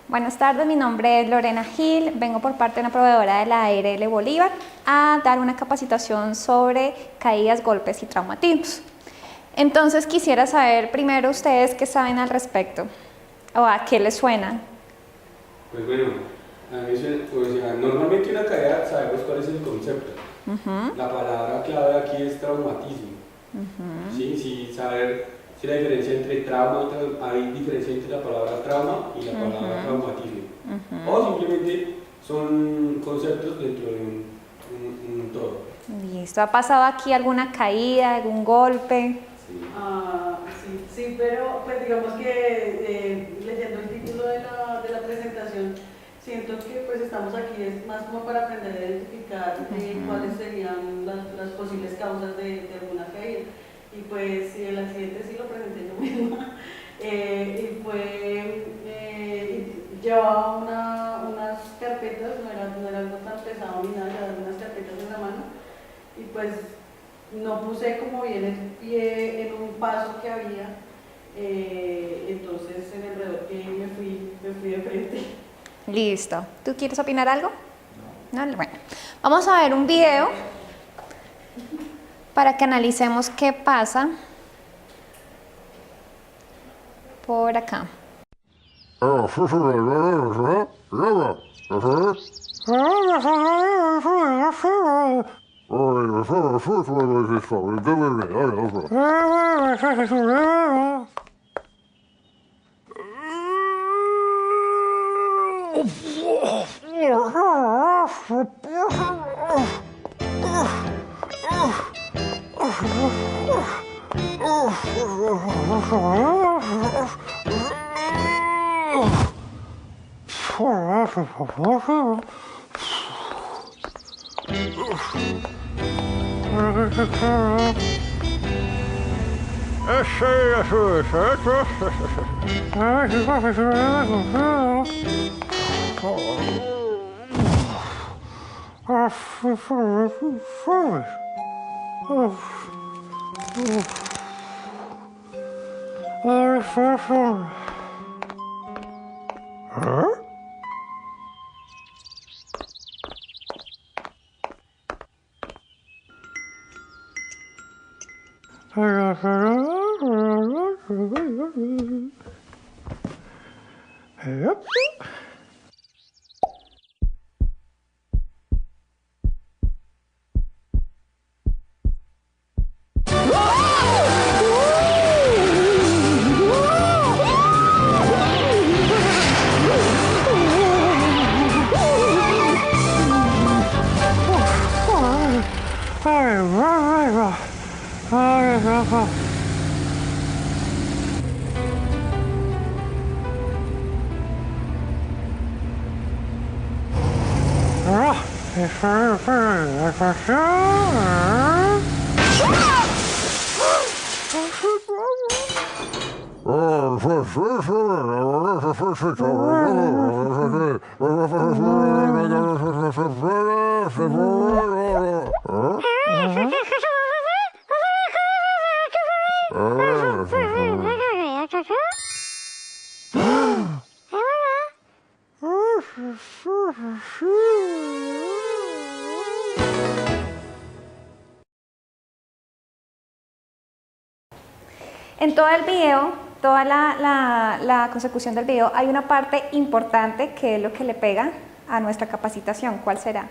Buenas tardes, mi nombre es Lorena Gil, vengo por parte de una proveedora de la ARL Bolívar a dar una capacitación sobre caídas, golpes y traumatismos. Entonces quisiera saber primero ustedes qué saben al respecto o a qué les suena. Pues bueno, normalmente una caída sabemos cuál es el concepto. La palabra clave aquí es traumatismo. Sí, saber si la diferencia entre trauma, hay diferencia entre la palabra trauma y la palabra traumatismo. O simplemente son conceptos dentro de un todo. Listo, ¿ha pasado aquí alguna caída, algún golpe? Sí, pero pues digamos que leyendo el título de la presentación, siento que pues estamos aquí es más como para aprender a identificar cuáles serían las posibles causas de alguna caída. Y pues el accidente sí lo presenté yo misma. Y llevaba unas carpetas, no era algo tan pesado ni nada, llevaba unas carpetas en la mano. Y pues no puse como bien el pie en un paso que había, entonces se me enredó y me fui de frente. Listo. ¿Tú quieres opinar algo? No. Bueno, vamos a ver un video para que analicemos qué pasa por acá. En todo el video, toda la consecución del video, hay una parte importante que es lo que le pega a nuestra capacitación. ¿Cuál será?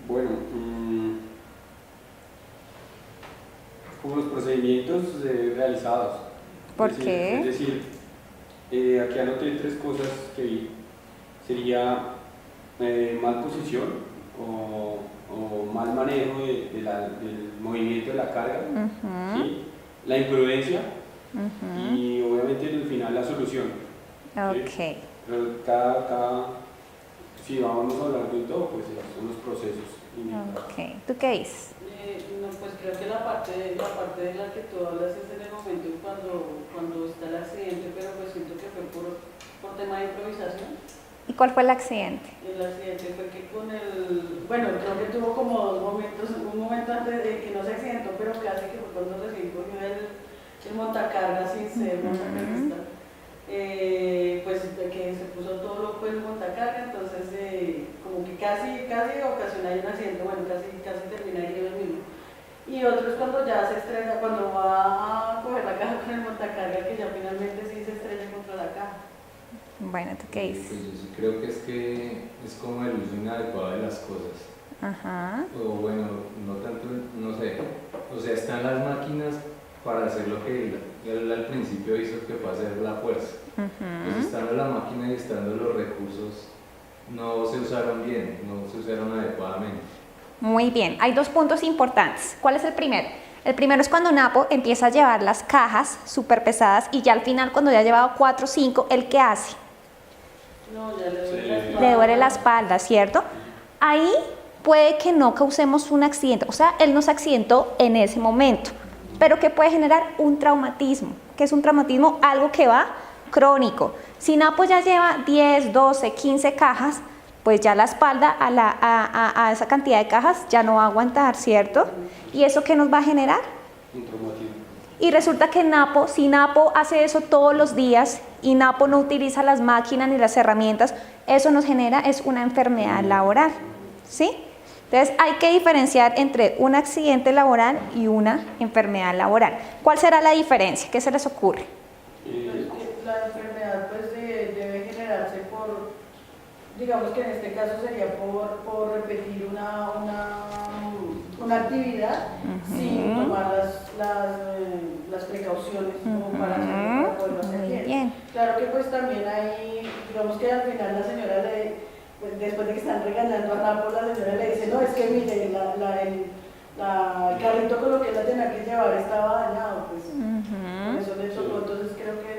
Bueno, como los procedimientos realizados. ¿Por qué? Es decir, aquí anoté 3 cosas que vi. Sería mal posición o mal manejo del movimiento de la carga, ¿sí? La imprudencia y obviamente al final la solución. Ok. ¿Sí? Pero si vamos a hablar de todo, pues son los procesos. Ok. ¿Tú qué dices? No, pues creo que la parte de la que tú hablas es en el momento cuando está el accidente, pero pues siento que fue por tema de improvisación. ¿Y cuál fue el accidente? El accidente fue que bueno, creo que tuvo como dos momentos, un momento antes de que no se accidentó, pero casi que fue cuando recién cogió el montacargas sin ser montacarguista. Pues de que se puso todo loco el montacarga, entonces como que casi ocasiona ahí un accidente, bueno, casi termina ahí el mismo. Y otro es cuando ya se estrella, cuando va a coger la caja con el montacarga, que ya finalmente sí se estrella contra la caja. Bueno, ¿tú qué dices? Pues yo sí creo que es como el uso inadecuado de las cosas. Ajá. O bueno, no tanto, no sé. O sea, están las máquinas para hacer lo que él al principio hizo, que fue hacer la fuerza. Pues estando la máquina y estando los recursos, no se usaron bien, no se usaron adecuadamente. Muy bien, hay dos puntos importantes. ¿Cuál es el primero? El primero es cuando Napo empieza a llevar las cajas súper pesadas y ya al final, cuando ya ha llevado 4 o 5, ¿él qué hace? No, ya le duele la espalda. Le duele la espalda, ¿cierto? Ahí puede que no causemos un accidente, o sea, él no se accidentó en ese momento, pero que puede generar un traumatismo. ¿Qué es un traumatismo? Algo que va crónico. Si Napo ya lleva 10, 12, 15 cajas, pues ya la espalda a esa cantidad de cajas ya no va a aguantar, ¿cierto? ¿Y eso qué nos va a generar? Un traumatismo. Y resulta que Napo, si Napo hace eso todos los días y Napo no utiliza las máquinas ni las herramientas, eso nos genera es una enfermedad laboral, ¿sí? Entonces hay que diferenciar entre un accidente laboral y una enfermedad laboral. ¿Cuál será la diferencia? ¿Qué se les ocurre? La enfermedad pues debe generarse por, digamos que en este caso sería por repetir una actividad sin tomar las precauciones como para poderlo hacer bien. Claro que pues también hay, digamos que al final la señora pues, después de que están regañando a Napo, la señora le dice, no, es que mire, el carrito con lo que ella tenía que llevar estaba dañado, pues por eso le tocó, entonces creo que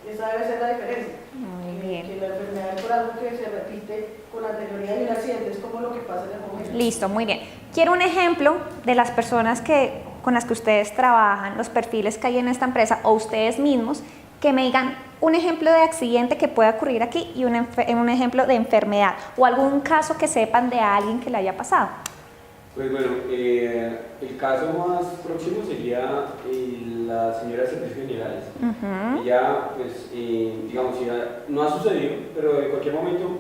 esa debe ser la diferencia. Muy bien. Que la enfermedad es por algo que se repite con anterioridad y un accidente es como lo que pasa en el momento. Listo, muy bien. Quiero un ejemplo de las personas con las que ustedes trabajan, los perfiles que hay en esta empresa o ustedes mismos, que me digan un ejemplo de accidente que pueda ocurrir aquí y un ejemplo de enfermedad o algún caso que sepan de alguien que le haya pasado. Pues bueno, el caso más próximo sería la señora de Servicios Generales. Ella, pues, digamos, ya no ha sucedido, pero en cualquier momento,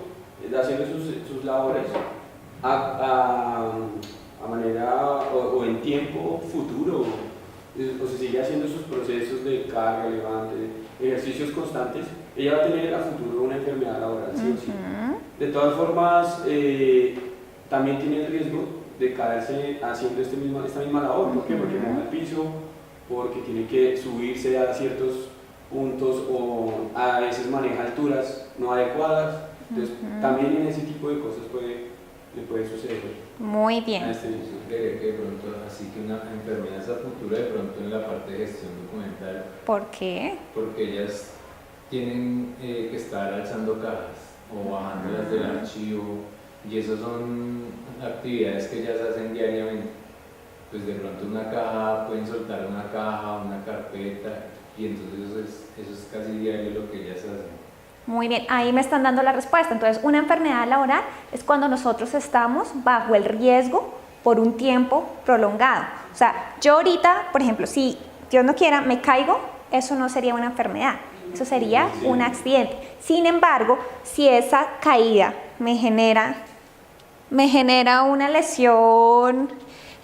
haciendo sus labores a manera o en tiempo futuro, o se sigue haciendo sus procesos de carga, levante, ejercicios constantes, ella va a tener a futuro una enfermedad laboral, sí o sí. De todas formas, también tiene el riesgo de caerse haciendo esta misma labor. ¿Por qué? Porque moja el piso, porque tiene que subirse a ciertos puntos o a veces maneja alturas no adecuadas. Entonces, también en ese tipo de cosas le puede suceder. Muy bien. Yo creería que de pronto, así que una enfermedad a futuro, de pronto en la parte de gestión documental. ¿Por qué? Porque ellas tienen que estar alzando cajas o bajándolas del archivo, y esas son actividades que ellas hacen diariamente. Pues de pronto una caja, pueden soltar una caja, una carpeta, y entonces eso es casi diario lo que ellas hacen. Muy bien, ahí me están dando la respuesta. Entonces, una enfermedad laboral es cuando nosotros estamos bajo el riesgo por un tiempo prolongado. O sea, yo ahorita, por ejemplo, si Dios no quiera, me caigo, eso no sería una enfermedad, eso sería un accidente. Sin embargo, si esa caída me genera una lesión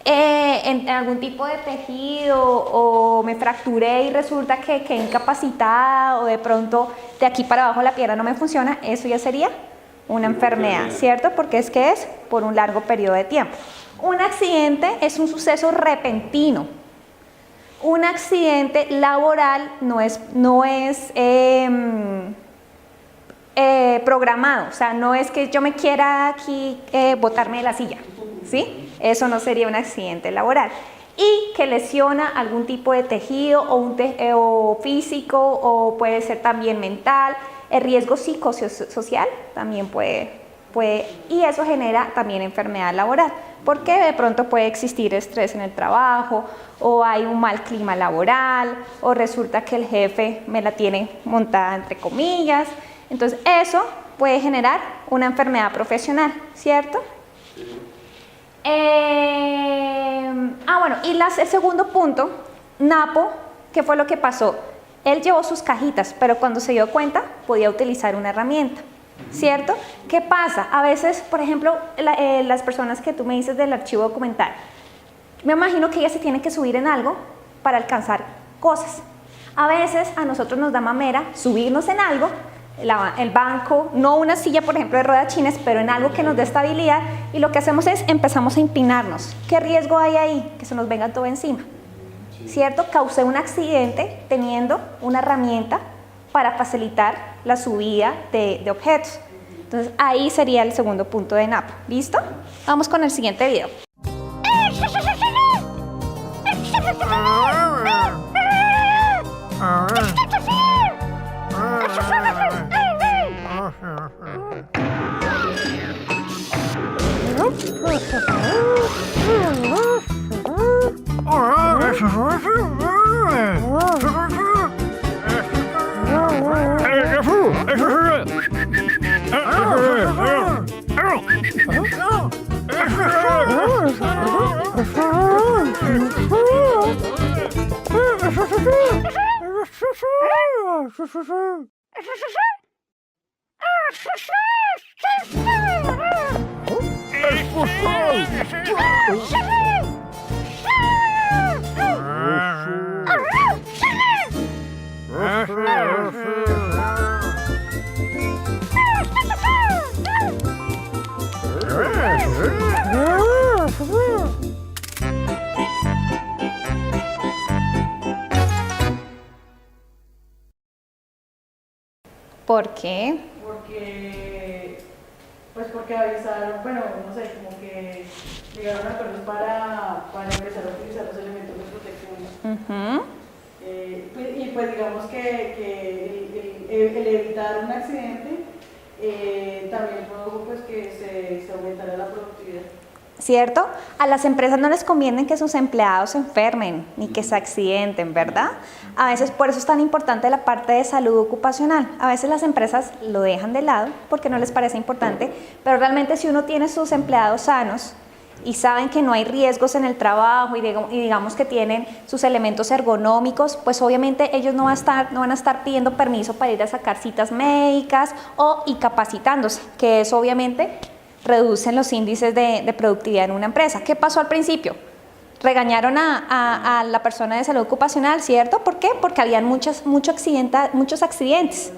en algún tipo de tejido o me fracturé y resulta que quedé incapacitada o de pronto de aquí para abajo la pierna no me funciona, eso ya sería una enfermedad, ¿cierto? Porque es por un largo periodo de tiempo. Un accidente es un suceso repentino. Un accidente laboral no es programado, o sea, no es que yo me quiera aquí botarme de la silla, ¿sí? Eso no sería un accidente laboral. Y que lesiona algún tipo de tejido o físico o puede ser también mental. El riesgo psicosocial también puede, y eso genera también enfermedad laboral, porque de pronto puede existir estrés en el trabajo o hay un mal clima laboral o resulta que el jefe me la tiene montada entre comillas. Entonces eso puede generar una enfermedad profesional, ¿cierto? Bueno, y el segundo punto, Napo, ¿qué fue lo que pasó? Él llevó sus cajitas, pero cuando se dio cuenta podía utilizar una herramienta, ¿cierto? ¿Qué pasa? A veces, por ejemplo, las personas que tú me dices del archivo documental, me imagino que ellas se tienen que subir en algo para alcanzar cosas. A veces a nosotros nos da mamera subirnos en algo, el banco, no una silla, por ejemplo, de ruedas chinas, pero en algo que nos dé estabilidad, y lo que hacemos es empezamos a empinarnos. ¿Qué riesgo hay ahí? Que se nos venga todo encima, ¿cierto? Causé un accidente teniendo una herramienta para facilitar la subida de objetos. Entonces ahí sería el segundo punto de Napo. ¿Listo? Vamos con el siguiente video. ¿Por qué? Porque avisaron, bueno, no sé, como que llegaron a acuerdos para empezar a utilizar los elementos de protección. Y pues digamos que el evitar un accidente también produjo pues que se aumentara la productividad. ¿Cierto? A las empresas no les conviene que sus empleados se enfermen ni que se accidenten, ¿verdad? A veces por eso es tan importante la parte de salud ocupacional. A veces las empresas lo dejan de lado porque no les parece importante, pero realmente si uno tiene sus empleados sanos y saben que no hay riesgos en el trabajo y digamos que tienen sus elementos ergonómicos, pues obviamente ellos no van a estar pidiendo permiso para ir a sacar citas médicas y capacitándose, que eso obviamente reducen los índices de productividad en una empresa. ¿Qué pasó al principio? Regañaron a la persona de salud ocupacional, ¿cierto? ¿Por qué? Porque habían muchos accidentes.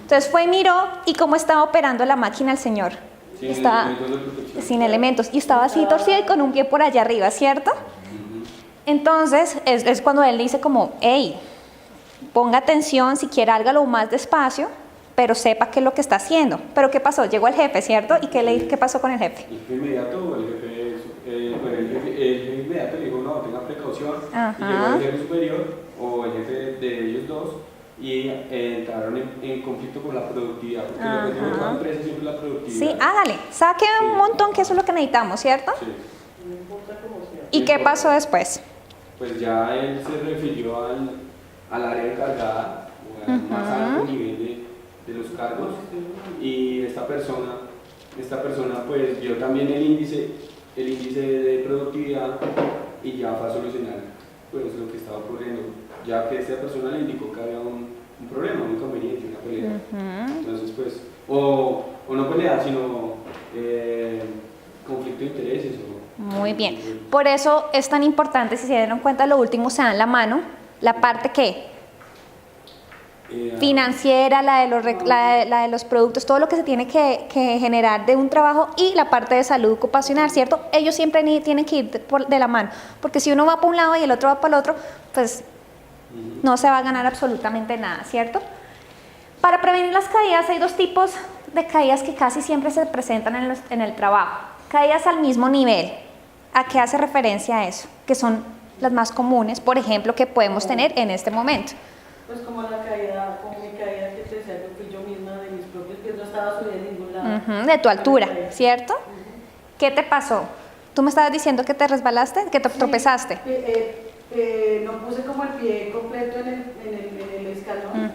Entonces fue y miró y cómo estaba operando la máquina el señor. Sin elementos. Y estaba así torcido y con un pie por allá arriba, ¿cierto? Entonces es cuando él dice como, hey, ponga atención, si quiere hágalo más despacio, pero sepa qué es lo que está haciendo. Pero ¿qué pasó? Llegó el jefe, ¿cierto? ¿Y qué pasó con el jefe? El jefe inmediato, el jefe inmediato le dijo, no, tenga precaución. Y llegó el jefe superior, o el jefe de ellos dos, y entraron en conflicto con la productividad, porque lo que tiene cada empresa siempre es la productividad. Sí, hágale, saque un montón, que eso es lo que necesitamos, ¿cierto? Sí. ¿Y qué pasó después? Pues ya él se refirió al área encargada, o al más alto nivel de los cargos, y esta persona pues vio también el índice de productividad y ya fue a solucionar pues lo que estaba ocurriendo, ya que esta persona le indicó que había un problema, un inconveniente, una pelea. Entonces pues, o no pelea, sino conflicto de intereses. Muy bien, por eso es tan importante, si se dieron cuenta, lo último se da en la mano, la parte que financiera, la de los productos, todo lo que se tiene que generar de un trabajo, y la parte de salud ocupacional, ¿cierto? Ellos siempre tienen que ir de la mano, porque si uno va para un lado y el otro va para el otro, pues no se va a ganar absolutamente nada, ¿cierto? Para prevenir las caídas hay dos tipos de caídas que casi siempre se presentan en el trabajo. Caídas al mismo nivel. ¿A qué hace referencia eso? Que son las más comunes, por ejemplo, que podemos tener en este momento. Pues como mi caída que te decía, que fui yo misma de mis propios pies, no estaba subida en ningún lado. De tu altura, ¿cierto? ¿Qué te pasó? Tú me estabas diciendo que te resbalaste, que te tropezaste. No puse como el pie completo en el escalón,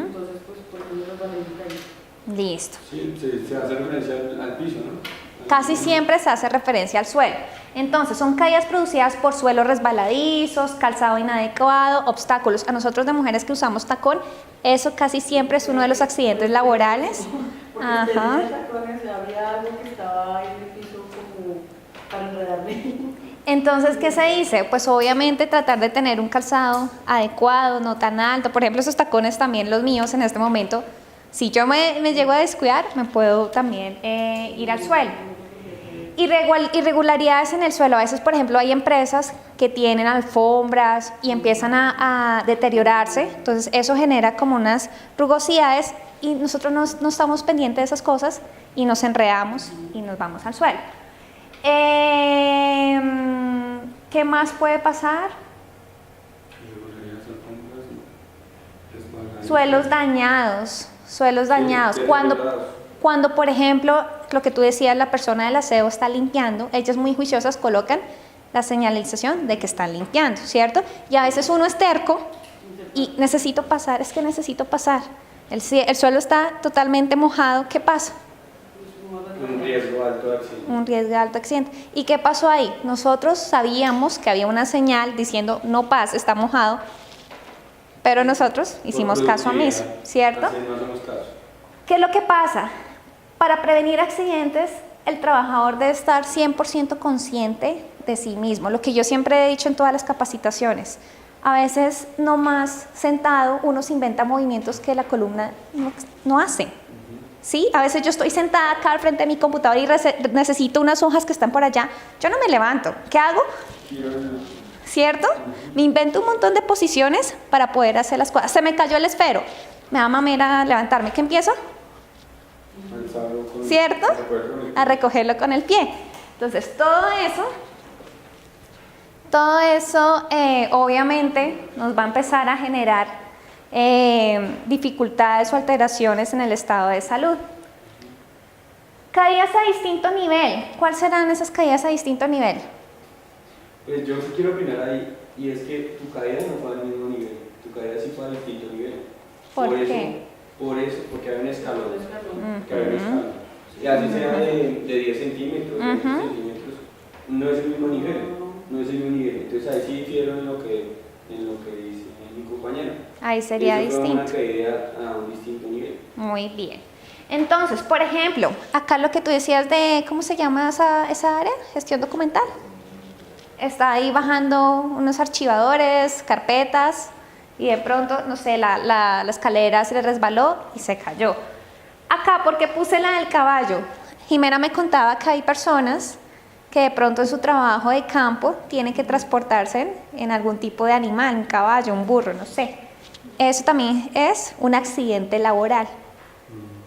entonces pues por eso me resbalé y caí. Listo. Sí, se hace referencia al piso, ¿no? Casi siempre se hace referencia al suelo. Entonces, son caídas producidas por suelos resbaladizos, calzado inadecuado, obstáculos. A nosotros de mujeres que usamos tacón, eso casi siempre es uno de los accidentes laborales. Porque Ajá. tenía tacones, había algo que estaba ahí en el piso como para enredarme. Entonces, ¿qué se dice? Pues obviamente tratar de tener un calzado adecuado, no tan alto. Por ejemplo, esos tacones también los míos en este momento. Si yo me llego a descuidar, me puedo también ir al suelo. Irregularidades en el suelo. A veces, por ejemplo, hay empresas que tienen alfombras y empiezan a deteriorarse. Entonces, eso genera como unas rugosidades y nosotros no estamos pendientes de esas cosas y nos enredamos y nos vamos al suelo. ¿Qué más puede pasar? Suelos dañados. Cuando, por ejemplo, lo que tú decías, la persona del aseo está limpiando, ellas muy juiciosas colocan la señalización de que están limpiando, ¿cierto? Y a veces uno es terco y necesito pasar, es que necesito pasar. El suelo está totalmente mojado, ¿qué pasa? Un riesgo alto de accidente. Un riesgo de alto accidente. ¿Y qué pasó ahí? Nosotros sabíamos que había una señal diciendo no pase, está mojado, pero nosotros hicimos caso omiso, ¿cierto? Así no hacemos caso. ¿Qué es lo que pasa? Para prevenir accidentes, el trabajador debe estar 100% consciente de sí mismo, lo que yo siempre he dicho en todas las capacitaciones. A veces, no más sentado, uno se inventa movimientos que la columna no hace. ¿Sí? A veces yo estoy sentada acá al frente de mi computador y necesito unas hojas que están por allá. Yo no me levanto. ¿Qué hago? ¿Cierto? Me invento un montón de posiciones para poder hacer las cosas. Se me cayó el esfero. Me da mamera levantarme. ¿Qué empiezo? ¿Cierto? A recogerlo con el pie. Entonces, todo eso obviamente nos va a empezar a generar dificultades o alteraciones en el estado de salud. Caídas a distinto nivel. ¿Cuáles serán esas caídas a distinto nivel? Pues yo sí quiero opinar ahí, y es que tu caída no fue al mismo nivel, tu caída sí fue a distinto nivel. ¿Por qué? Por eso, porque hay un escalón. Que hay un escalón. Y así sea de 10 centímetros, de 20 centímetros, no es el mismo nivel. No es el mismo nivel. Entonces ahí sí difiero en lo que dice mi compañero. Ahí sería eso fue distinto. una caída a un distinto nivel. Muy bien. Entonces, por ejemplo, acá lo que tú decías de, ¿cómo se llama esa área? Gestión documental. Está ahí bajando unos archivadores, carpetas, y de pronto, no sé, la escalera se le resbaló y se cayó. Acá, porque puse la del caballo, Jimena me contaba que hay personas que de pronto en su trabajo de campo tienen que transportarse en algún tipo de animal, un caballo, un burro, no sé. Eso también es un accidente laboral.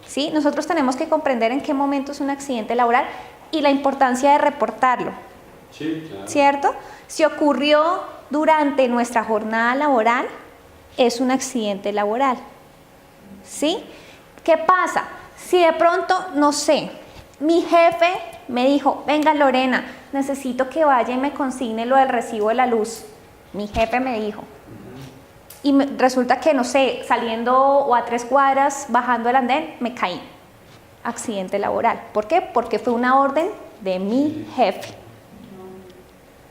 ¿Sí? Nosotros tenemos que comprender en qué momento es un accidente laboral y la importancia de reportarlo. Sí, claro. ¿Cierto? Si ocurrió durante nuestra jornada laboral, es un accidente laboral. ¿Sí? ¿Qué pasa? Si de pronto, no sé, mi jefe me dijo, venga Lorena, necesito que vaya y me consigne lo del recibo de la luz. Mi jefe me dijo. Y resulta que, no sé, saliendo o a 3 cuadras, bajando el andén, me caí. Accidente laboral. ¿Por qué? Porque fue una orden de mi jefe.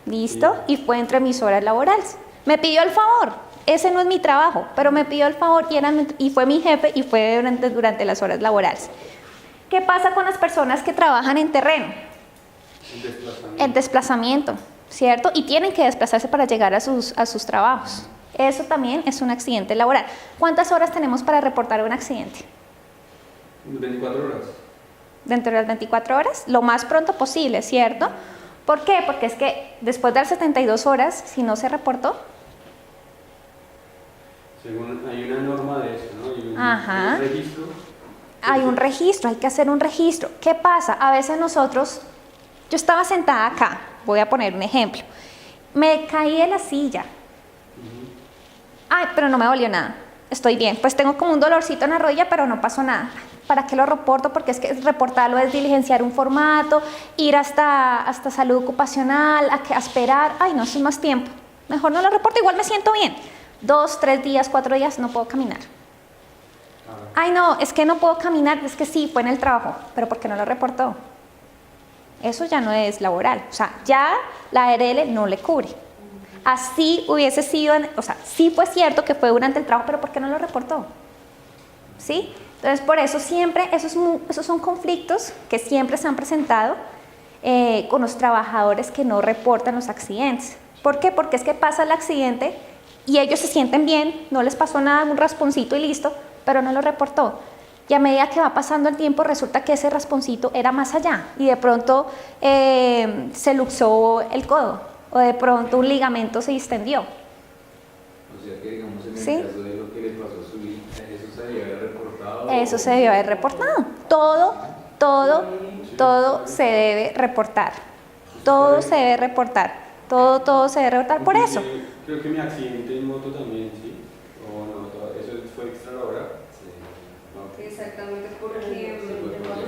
¿Listo? Y fue entre mis horas laborales. Me pidió el favor. Ese no es mi trabajo, pero me pidió el favor y fue mi jefe y fue durante las horas laborales. ¿Qué pasa con las personas que trabajan en terreno? El desplazamiento, ¿cierto? Y tienen que desplazarse para llegar a sus trabajos. Eso también es un accidente laboral. ¿Cuántas horas tenemos para reportar un accidente? 24 horas. Dentro de las 24 horas, lo más pronto posible, ¿cierto? ¿Por qué? Porque es que después de las 72 horas, si no se reportó, según, hay una norma de eso, ¿no? Hay Ajá. un registro. hay un registro, hay que hacer un registro. ¿Qué pasa? A veces nosotros, yo estaba sentada acá, voy a poner un ejemplo, me caí de la silla. Ay, pero no me dolió nada, estoy bien. Pues tengo como un dolorcito en la rodilla, pero no pasó nada. ¿Para qué lo reporto? Porque es que reportarlo es diligenciar un formato, ir hasta salud ocupacional, a esperar. Ay, no, eso es más tiempo. Mejor no lo reporto, igual me siento bien. 2, 3 días, 4 días, no puedo caminar. Ay, no, es que no puedo caminar, es que sí, fue en el trabajo, pero ¿por qué no lo reportó? Eso ya no es laboral, o sea, ya la ARL no le cubre. Así hubiese sido, o sea, sí fue cierto que fue durante el trabajo, pero ¿por qué no lo reportó? ¿Sí? Entonces, por eso siempre, esos son conflictos que siempre se han presentado con los trabajadores que no reportan los accidentes. ¿Por qué? Porque es que pasa el accidente y ellos se sienten bien, no les pasó nada, un rasponcito y listo, pero no lo reportó. Y a medida que va pasando el tiempo resulta que ese rasponcito era más allá y de pronto se luxó el codo o de pronto un ligamento se distendió. O sea que digamos en el ¿Sí? caso de lo que le pasó a su hija, eso se debió haber reportado. Eso se debió haber reportado. Todo se debe reportar. Todo se debe reportar. Todo se debe reportar por eso. Creo que mi accidente en moto también, ¿sí? O no, eso fue extra laboral. Sí. Exactamente, porque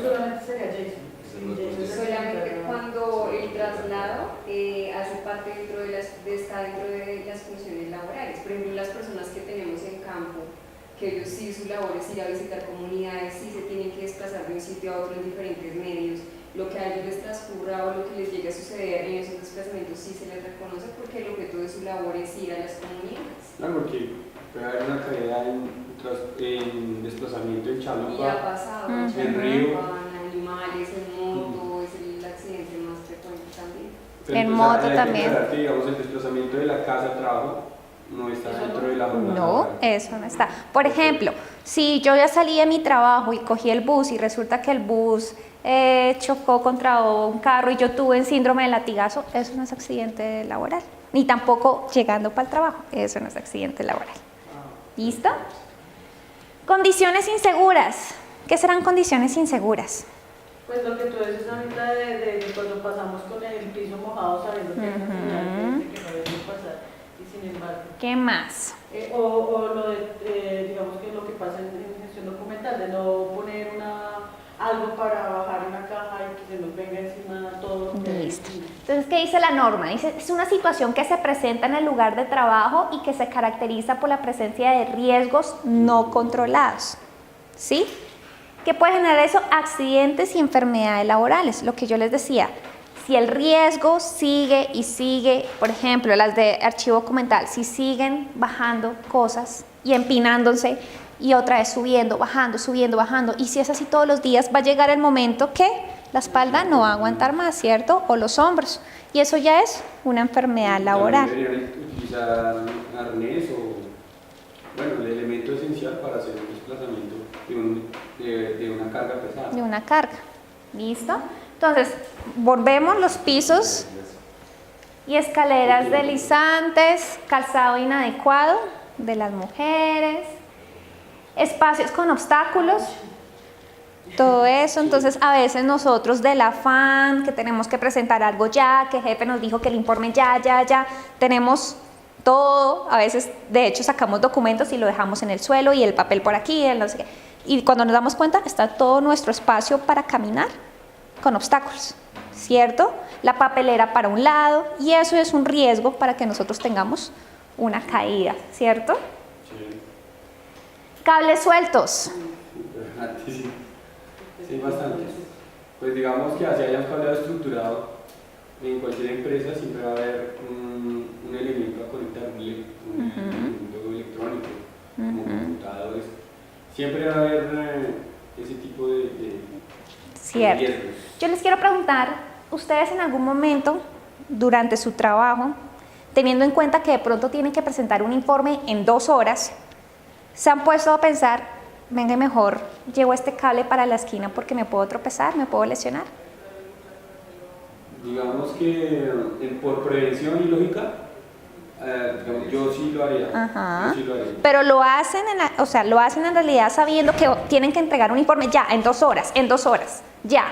Solamente sería Jason. solamente cuando el traslado hace parte está dentro de las funciones laborales. Por ejemplo, las personas que tenemos en campo, que ellos sí, su labor es ir a visitar comunidades, sí se tienen que desplazar de un sitio a otro en diferentes medios, lo que a ellos les transcurra o lo que les llegue a suceder en esos desplazamientos sí se les reconoce porque el objeto de su labor es ir a las comunidades. Claro, porque puede haber una caída en desplazamiento en Y ha Chalupa, pasado, en Río. animales, en moto, es el accidente más frecuente también. Pero En pues, moto hay que también. aclarar que, digamos, el desplazamiento de la casa al trabajo no está dentro de la jornada No, laboral. eso no está. Por ejemplo, si yo ya salí de mi trabajo y cogí el bus y resulta que el bus chocó contra un carro y yo tuve un síndrome de latigazo, eso no es accidente laboral. Ni tampoco llegando para el trabajo, eso no es accidente laboral. ¿Listo? Condiciones inseguras. ¿Qué serán condiciones inseguras? Pues lo que tú dices ahorita de cuando pasamos con el piso mojado sabiendo que hay una señal de que no debe pasar y sin embargo. ¿Qué más? O lo de, digamos que lo que pasa en gestión documental, de no poner algo para bajar una caja y que se nos venga encima todo. Listo. Entonces, ¿qué dice la norma? Dice, es una situación que se presenta en el lugar de trabajo y que se caracteriza por la presencia de riesgos no controlados. ¿Sí? ¿Qué puede generar eso? Accidentes y enfermedades laborales. Lo que yo les decía, si el riesgo sigue y sigue, por ejemplo, las de archivo documental, si siguen bajando cosas y empinándose y otra vez subiendo, bajando, y si es así todos los días, va a llegar el momento que la espalda no va a aguantar más, ¿cierto? O los hombros. Y eso ya es una enfermedad laboral. También deberían utilizar arnés o, bueno, el elemento esencial para hacer un desplazamiento de una carga pesada. De una carga. ¿Listo? Entonces, volvemos los pisos y escaleras deslizantes, calzado inadecuado de las mujeres, espacios con obstáculos, todo eso. Entonces, a veces nosotros del afán, que tenemos que presentar algo ya, que el jefe nos dijo que el informe ya, tenemos todo, a veces de hecho sacamos documentos y lo dejamos en el suelo y el papel por aquí, el no sé qué. Y cuando nos damos cuenta está todo nuestro espacio para caminar con obstáculos, ¿cierto? La papelera para un lado y eso es un riesgo para que nosotros tengamos una caída, ¿cierto? Sí. Cables sueltos. Sí, sí, bastante. Pues digamos que así hayamos cableado estructurado, en cualquier empresa siempre va a haber un elemento a conectar, un elemento electrónico, como computadores. Siempre va a haber ese tipo de Cierto. riesgos. Yo les quiero preguntar, ¿ustedes en algún momento durante su trabajo, teniendo en cuenta que de pronto tienen que presentar un informe en 2 horas, se han puesto a pensar, venga, mejor llevo este cable para la esquina porque me puedo tropezar, me puedo lesionar? Digamos que por prevención y lógica, digamos, yo sí lo haría. Ajá. Yo sí lo haría. Pero lo hacen, lo hacen en realidad sabiendo que tienen que entregar un informe ya, en 2 horas, ya.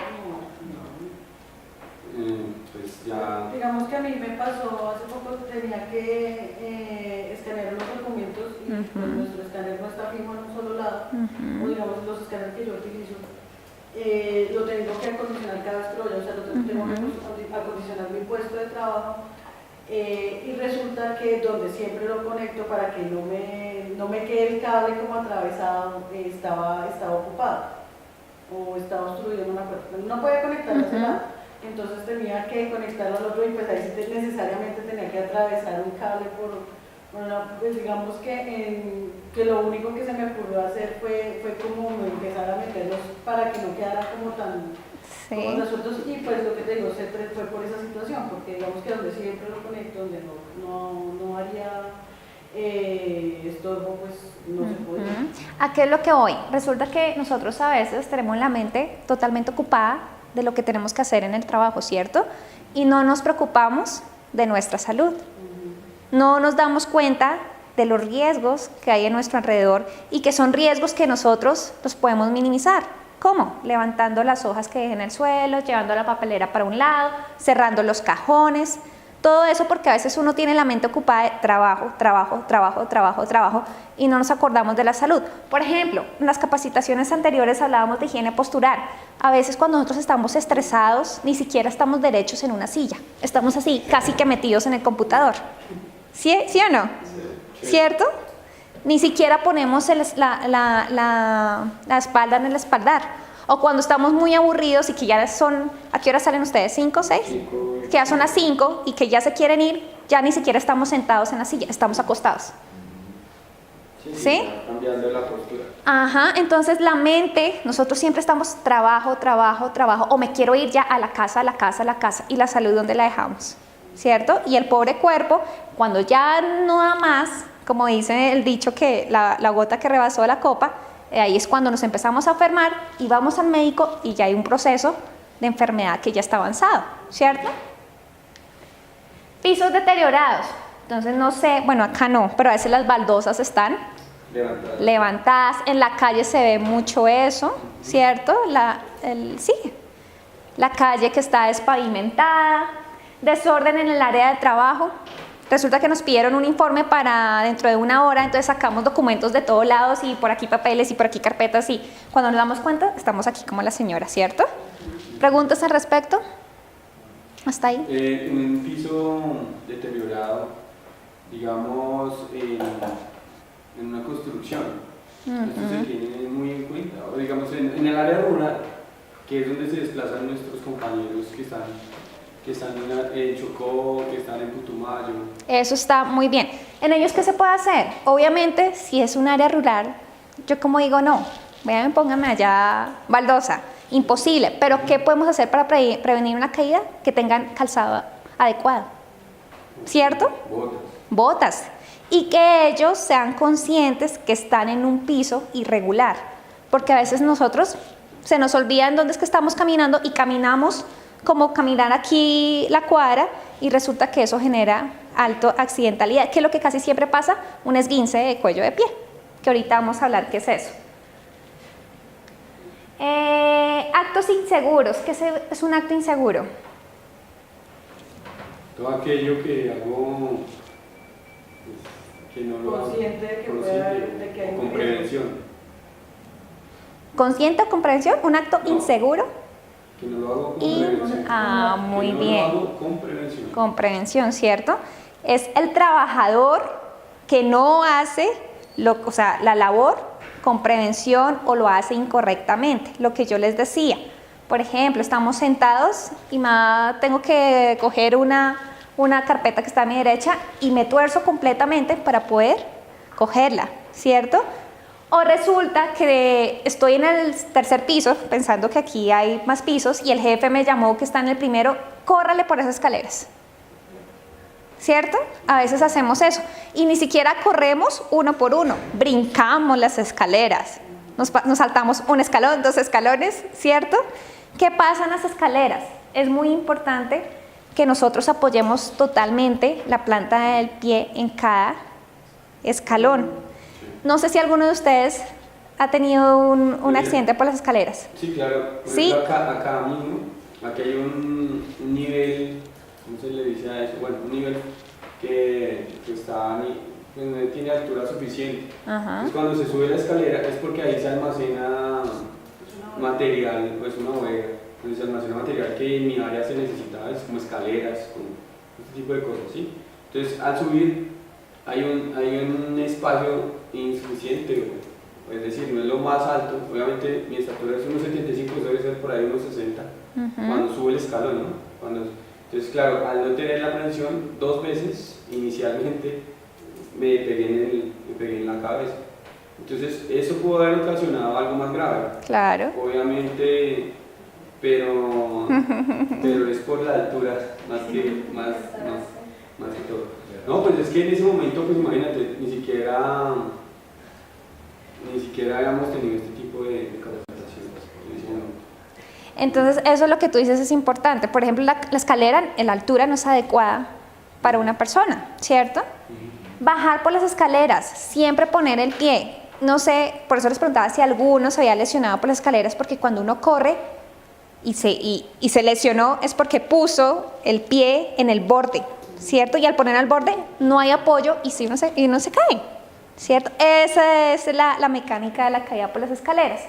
Pues ya. Digamos que a mí me pasó, hace poco tenía que escanear los documentos y pues nuestro escáner no está fijo en un solo lado, o digamos los escáneres que yo utilizo, lo tengo que acondicionar cada vez que lo voy a usar, lo tengo que acondicionar mi puesto de trabajo y resulta que donde siempre lo conecto para que no me quede el cable como atravesado, estaba ocupado o estaba obstruido, no me acuerdo. No podía conectarlo a ese lado. Entonces tenía que conectarlo al otro y pues ahí sí necesariamente tenía que atravesar un cable pues digamos que lo único que se me ocurrió hacer fue como empezar a meterlos para que no quedara como tan como resueltos, y pues lo que te digo, siempre fue por esa situación, porque digamos que donde siempre lo conecto, donde no haría estorbo, pues no se podía. ¿A qué es lo que voy? Resulta que nosotros a veces tenemos la mente totalmente ocupada de lo que tenemos que hacer en el trabajo, ¿cierto? Y no nos preocupamos de nuestra salud. No nos damos cuenta de los riesgos que hay en nuestro alrededor y que son riesgos que nosotros los podemos minimizar. ¿Cómo? Levantando las hojas que dejen en el suelo, llevando la papelera para un lado, cerrando los cajones. Todo eso porque a veces uno tiene la mente ocupada de trabajo y no nos acordamos de la salud. Por ejemplo, en las capacitaciones anteriores hablábamos de higiene postural. A veces cuando nosotros estamos estresados, ni siquiera estamos derechos en una silla. Estamos así, casi que metidos en el computador. ¿Sí o no? ¿Cierto? Ni siquiera ponemos la espalda en el espaldar. O cuando estamos muy aburridos y que ya son, ¿a qué hora salen ustedes? ¿5 o 6? Que ya son las 5 y que ya se quieren ir, ya ni siquiera estamos sentados en la silla, estamos acostados. ¿Sí? Cambiando la postura. Ajá, entonces la mente, nosotros siempre estamos trabajo, o me quiero ir ya a la casa, y la salud, ¿dónde la dejamos? ¿Cierto? Y el pobre cuerpo, cuando ya no da más, como dice el dicho que la gota que rebasó la copa, ahí es cuando nos empezamos a enfermar y vamos al médico y ya hay un proceso de enfermedad que ya está avanzado, ¿cierto? Pisos deteriorados. Entonces no sé, bueno acá no, pero a veces las baldosas están levantadas. En la calle se ve mucho eso, ¿cierto? Sí, la calle que está despavimentada, desorden en el área de trabajo. Resulta que nos pidieron un informe para dentro de 1 hora, entonces sacamos documentos de todos lados y por aquí papeles y por aquí carpetas y cuando nos damos cuenta estamos aquí como la señora, ¿cierto? ¿Preguntas al respecto? ¿Hasta ahí? Un piso deteriorado, digamos, en una construcción, esto se tiene muy en cuenta, o digamos en el área rural, que es donde se desplazan nuestros compañeros que están en Chocó, que están en Putumayo. Eso está muy bien. ¿En ellos qué se puede hacer? Obviamente, si es un área rural, yo como digo, no, vean, pónganme allá baldosa, imposible, pero ¿qué podemos hacer para prevenir una caída? Que tengan calzado adecuado, ¿cierto? Botas. Y que ellos sean conscientes que están en un piso irregular, porque a veces nosotros se nos olvida en dónde es que estamos caminando y caminamos como caminar aquí la cuadra y resulta que eso genera alta accidentalidad, que es lo que casi siempre pasa, un esguince de cuello de pie, que ahorita vamos a hablar qué es eso. Actos inseguros, ¿qué es un acto inseguro? Todo aquello que hago que no lo hago Consciente de que puede haber, de que hay con prevención. ¿Consciente o con prevención? ¿Un acto inseguro? Que no lo hago con prevención. Muy que no bien. lo hago con prevención. Con prevención, ¿cierto? Es el trabajador que no hace la labor con prevención o lo hace incorrectamente. Lo que yo les decía, por ejemplo, estamos sentados y tengo que coger una carpeta que está a mi derecha y me tuerzo completamente para poder cogerla, ¿cierto? O resulta que estoy en el 3er piso, pensando que aquí hay más pisos, y el jefe me llamó que está en el primero, córrale por esas escaleras. ¿Cierto? A veces hacemos eso. Y ni siquiera corremos uno por uno, brincamos las escaleras. Nos saltamos un escalón, 2 escalones, ¿cierto? ¿Qué pasa en las escaleras? Es muy importante que nosotros apoyemos totalmente la planta del pie en cada escalón. No sé si alguno de ustedes ha tenido un accidente por las escaleras. Sí, claro. Por ¿Sí? ejemplo, acá mismo, aquí hay un nivel, ¿cómo se le dice a eso? Bueno, un nivel que no tiene altura suficiente. Ajá. Entonces, cuando se sube la escalera es porque ahí se almacena material, pues una bodega, donde se almacena material que en mi área se necesitaba, es como escaleras, este tipo de cosas, ¿sí? Entonces, al subir hay un espacio insuficiente, es decir, no es lo más alto. Obviamente mi estatura es 1,75, debe ser por ahí 1,60 cuando sube el escalón, ¿no? Entonces, claro, al no tener la presión, 2 veces inicialmente me pegué en la cabeza. Entonces, eso pudo haber ocasionado algo más grave. Claro. Obviamente, pero es por la altura, más que todo. No, pues es que en ese momento, pues imagínate, ni siquiera habíamos tenido este tipo de capacitaciones en ese momento. Entonces, eso es lo que tú dices es importante. Por ejemplo, la escalera, la altura no es adecuada para una persona, ¿cierto? Bajar por las escaleras, siempre poner el pie. No sé, por eso les preguntaba si alguno se había lesionado por las escaleras, porque cuando uno corre y se lesionó es porque puso el pie en el borde, ¿cierto? Y al poner al borde no hay apoyo y uno se cae, ¿cierto? Esa es la mecánica de la caída por las escaleras.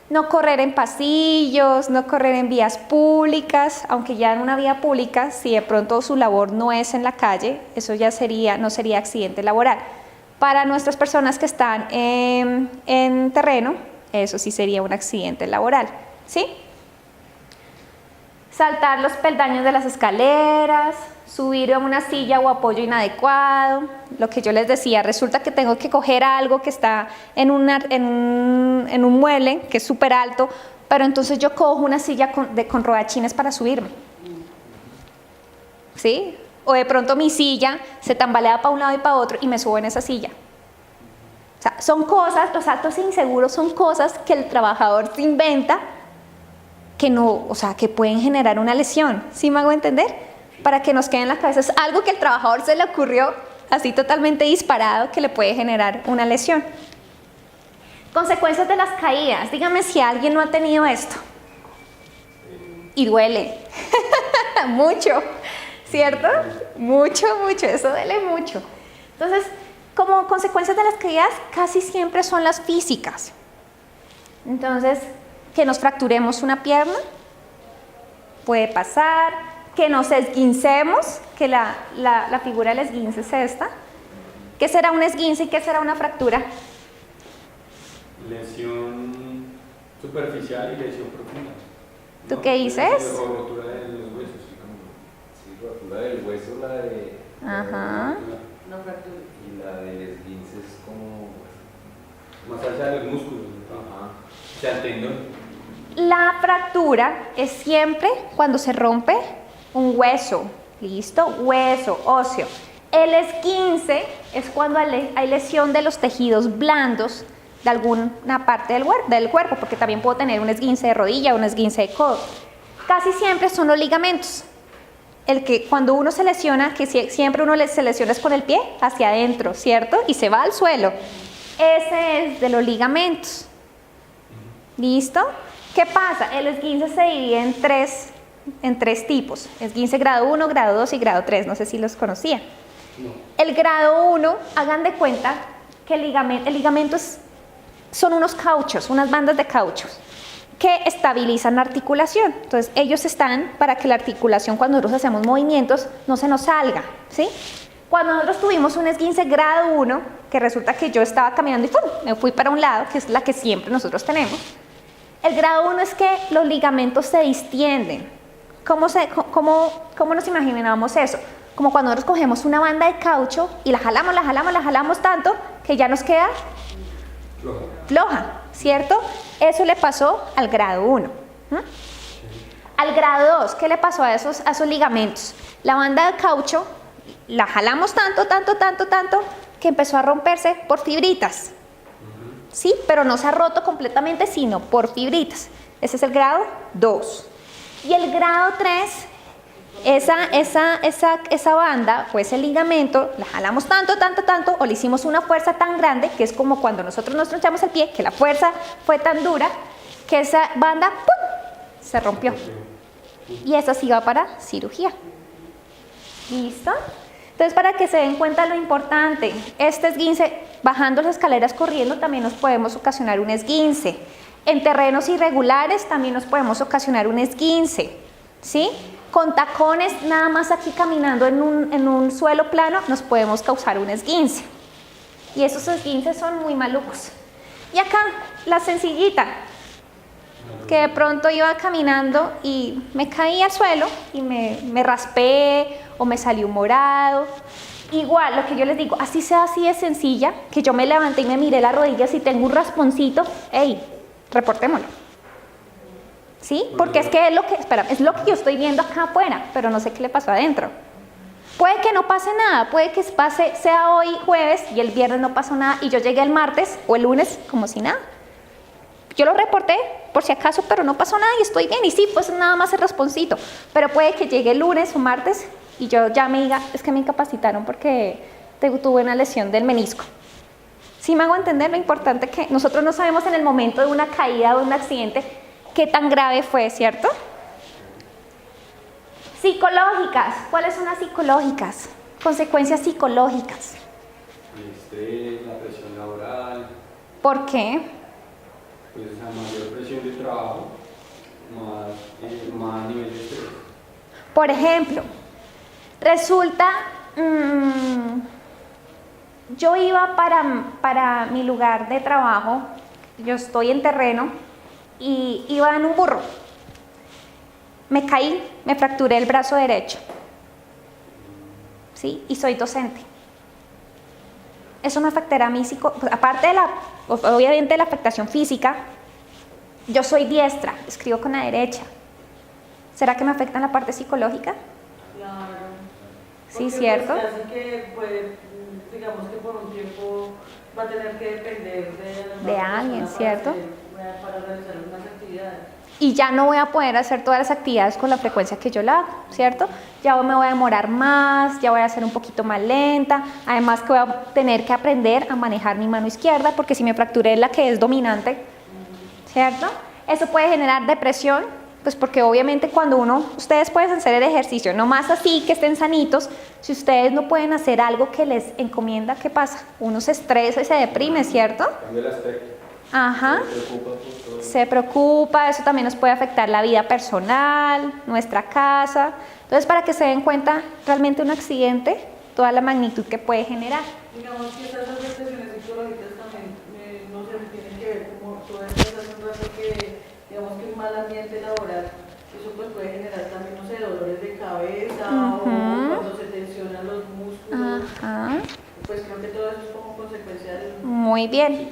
No correr en pasillos, no correr en vías públicas, aunque ya en una vía pública, si de pronto su labor no es en la calle, eso ya no sería accidente laboral. Para nuestras personas que están en terreno, eso sí sería un accidente laboral, ¿sí? Saltar los peldaños de las escaleras, subir a una silla o apoyo inadecuado, lo que yo les decía, resulta que tengo que coger algo que está en un mueble que es súper alto, pero entonces yo cojo una silla con rodachines para subirme, ¿sí? O de pronto mi silla se tambalea para un lado y para otro y me subo en esa silla. O sea, son cosas, los saltos inseguros son cosas que el trabajador se inventa que pueden generar una lesión, ¿sí me hago entender? Para que nos quede en la cabeza, es algo que el trabajador se le ocurrió así totalmente disparado que le puede generar una lesión. Consecuencias de las caídas, dígame si alguien no ha tenido esto. Y duele, mucho, ¿cierto? Mucho, eso duele mucho. Entonces, como consecuencias de las caídas, casi siempre son las físicas. Entonces, que nos fracturemos una pierna, puede pasar, que nos esguincemos, que la figura del esguince es esta. ¿Qué será un esguince y qué será una fractura? Lesión superficial y lesión profunda. ¿Tú qué dices? O rotura de los huesos. Sí, rotura del hueso, la de... Ajá. Una fractura. Y la del esguince es como... Más allá de los músculos. Ajá. O sea, el tendón. La fractura es siempre cuando se rompe un hueso, ¿listo? Hueso, óseo. El esguince es cuando hay lesión de los tejidos blandos de alguna parte del cuerpo, porque también puedo tener un esguince de rodilla o un esguince de codo. Casi siempre son los ligamentos. Cuando uno se lesiona, que siempre uno se lesiona es con el pie hacia adentro, ¿cierto? Y se va al suelo. Ese es de los ligamentos. ¿Listo? ¿Qué pasa? El esguince se divide en tres tipos. Esguince grado 1, grado 2 y grado 3. No sé si los conocían. No. El grado 1, hagan de cuenta que el ligamento son unos cauchos, unas bandas de cauchos que estabilizan la articulación. Entonces, ellos están para que la articulación, cuando nosotros hacemos movimientos, no se nos salga, ¿sí? Cuando nosotros tuvimos un esguince grado 1, que resulta que yo estaba caminando y ¡pum!, me fui para un lado, que es la que siempre nosotros tenemos. El grado 1 es que los ligamentos se distienden. ¿Cómo nos imaginamos eso? Como cuando nosotros cogemos una banda de caucho y la jalamos tanto que ya nos queda floja, ¿cierto? Eso le pasó al grado 1. Al grado 2, ¿qué le pasó a esos ligamentos? La banda de caucho la jalamos tanto que empezó a romperse por fibritas. Sí, pero no se ha roto completamente, sino por fibritas. Ese es el grado 2. Y el grado 3, esa banda, pues el ligamento, la jalamos tanto, o le hicimos una fuerza tan grande, que es como cuando nosotros nos tronchamos el pie, que la fuerza fue tan dura, que esa banda, ¡pum!, se rompió. Y esa sí va para cirugía. ¿Listo? Entonces, para que se den cuenta lo importante, este esguince, bajando las escaleras corriendo, también nos podemos ocasionar un esguince. En terrenos irregulares también nos podemos ocasionar un esguince, ¿sí? Con tacones, nada más aquí caminando en un suelo plano, nos podemos causar un esguince. Y esos esguinces son muy malucos. Y acá, la sencillita, que de pronto iba caminando y me caí al suelo y me raspé o me salió un morado. Igual, lo que yo les digo, así sea así de sencilla, que yo me levanté y me miré las rodillas y tengo un rasponcito, ¡ey! Reportémoslo. ¿Sí? Porque es que es lo que yo estoy viendo acá afuera, pero no sé qué le pasó adentro. Puede que no pase nada, puede que sea hoy jueves y el viernes no pasó nada y yo llegué el martes o el lunes como si nada. Yo lo reporté por si acaso, pero no pasó nada y estoy bien. Y sí, pues nada más el rasponcito. Pero puede que llegue el lunes o martes y yo ya me diga, es que me incapacitaron porque tuve una lesión del menisco. ¿Sí me hago entender lo importante que nosotros no sabemos en el momento de una caída o de un accidente qué tan grave fue, ¿cierto? Psicológicas. ¿Cuáles son las psicológicas? Consecuencias psicológicas. El estrés, la presión laboral, ¿Por qué? pues a mayor presión de trabajo, más nivel de estrés. Por ejemplo, resulta, yo iba para mi lugar de trabajo, yo estoy en terreno y iba en un burro. Me caí, me fracturé el brazo derecho, ¿sí? Y soy docente. Eso me afectará a mí, aparte de obviamente de la afectación física, yo soy diestra, escribo con la derecha. ¿Será que me afecta en la parte psicológica? Claro. Sí, Porque, ¿cierto? pues, hace que puede, digamos que por un tiempo va a tener que depender De alguien, ¿cierto? Para realizar unas actividades. Y ya no voy a poder hacer todas las actividades con la frecuencia que yo la hago, ¿cierto? Ya me voy a demorar más, ya voy a ser un poquito más lenta, además que voy a tener que aprender a manejar mi mano izquierda, porque si me fracturé la que es dominante, ¿cierto? Eso puede generar depresión, pues porque obviamente cuando ustedes pueden hacer el ejercicio, no más así que estén sanitos, si ustedes no pueden hacer algo que les encomienda, ¿qué pasa? Uno se estresa y se deprime, ¿cierto? Cambia el aspecto. Ajá. Se preocupa por todo. Se preocupa, eso también nos puede afectar la vida personal, nuestra casa. Entonces, para que se den cuenta realmente un accidente, toda la magnitud que puede generar. Digamos que esas afectaciones psicológicas también, no sé, tienen que ver como tú decías hace un rato que, digamos que un mal ambiente laboral, eso pues puede generar también, no sé, dolores de cabeza o cuando se tensionan los músculos. Ajá. Pues creo que todo eso es como consecuencia del... Muy bien.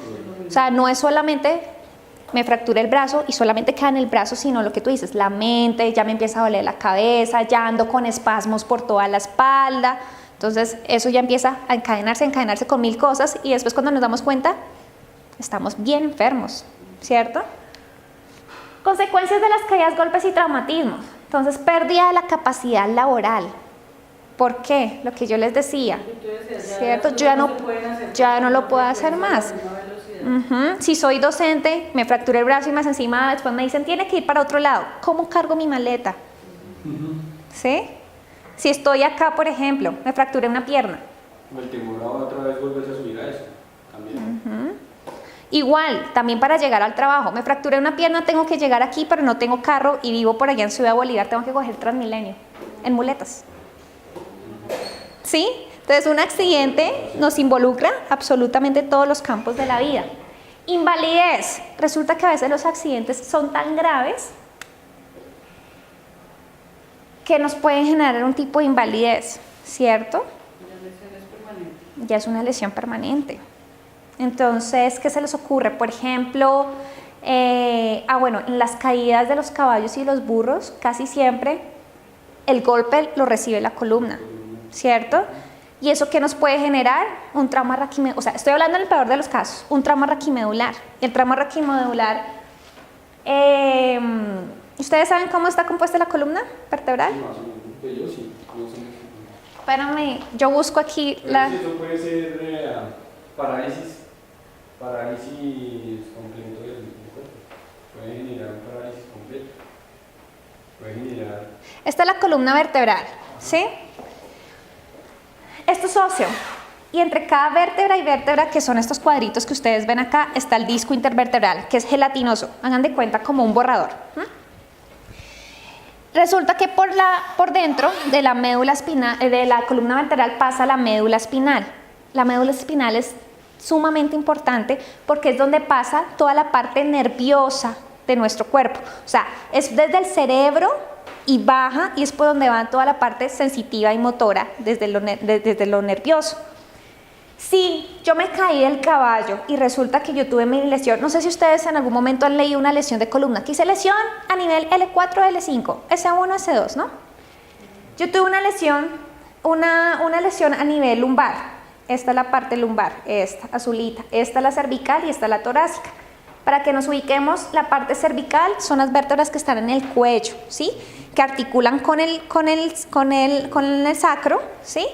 O sea, no es solamente me fracturé el brazo y solamente queda en el brazo, sino lo que tú dices, la mente, ya me empieza a doler la cabeza, ya ando con espasmos por toda la espalda. Entonces, eso ya empieza a encadenarse con mil cosas y después cuando nos damos cuenta, estamos bien enfermos, ¿cierto? Consecuencias de las caídas, golpes y traumatismos. Entonces, pérdida de la capacidad laboral. ¿Por qué? Lo que yo les decía, ¿cierto? Yo ya no lo puedo hacer más. Si soy docente, me fracturé el brazo y más encima después me dicen, tiene que ir para otro lado. ¿Cómo cargo mi maleta? ¿Sí? Si estoy acá, por ejemplo, me fracturé una pierna. El temor a otra vez volverse a subir a eso, también. Igual, también para llegar al trabajo, me fracturé una pierna, tengo que llegar aquí, pero no tengo carro y vivo por allá en Ciudad Bolívar, tengo que coger Transmilenio, en muletas. ¿Sí? Entonces, un accidente nos involucra absolutamente todos los campos de la vida. Invalidez. Resulta que a veces los accidentes son tan graves que nos pueden generar un tipo de invalidez, ¿cierto? Ya es una lesión permanente. Entonces, ¿qué se les ocurre? Por ejemplo, bueno, en las caídas de los caballos y los burros, casi siempre el golpe lo recibe la columna, ¿cierto? ¿Y eso qué nos puede generar? Un trauma raquimedular. O sea, estoy hablando en el peor de los casos, un trauma raquimedular. El trauma raquimedular, ¿ustedes saben cómo está compuesta la columna vertebral? Más o menos, pues yo sí, no sé. Espérame, yo busco aquí Pero la... sí, eso puede ser parálisis completo del cuerpo. Puede generar un parálisis completo. Puede generar... Esta es la columna vertebral, ¿sí? Esto es óseo. Y entre cada vértebra y vértebra, que son estos cuadritos que ustedes ven acá, está el disco intervertebral, que es gelatinoso. Hagan de cuenta como un borrador. Resulta que por dentro de la médula espinal, de la columna vertebral pasa la médula espinal. La médula espinal es sumamente importante porque es donde pasa toda la parte nerviosa de nuestro cuerpo. O sea, es desde el cerebro y baja y es por donde va toda la parte sensitiva y motora desde lo nervioso. Si yo me caí del caballo y resulta que yo tuve mi lesión, no sé si ustedes en algún momento han leído una lesión de columna, aquí dice lesión a nivel L4, L5, S1, S2, ¿no? Yo tuve una lesión a nivel lumbar, esta es la parte lumbar, esta azulita, esta es la cervical y esta es la torácica. Para que nos ubiquemos, la parte cervical son las vértebras que están en el cuello, ¿sí? Que articulan con el sacro, ¿sí?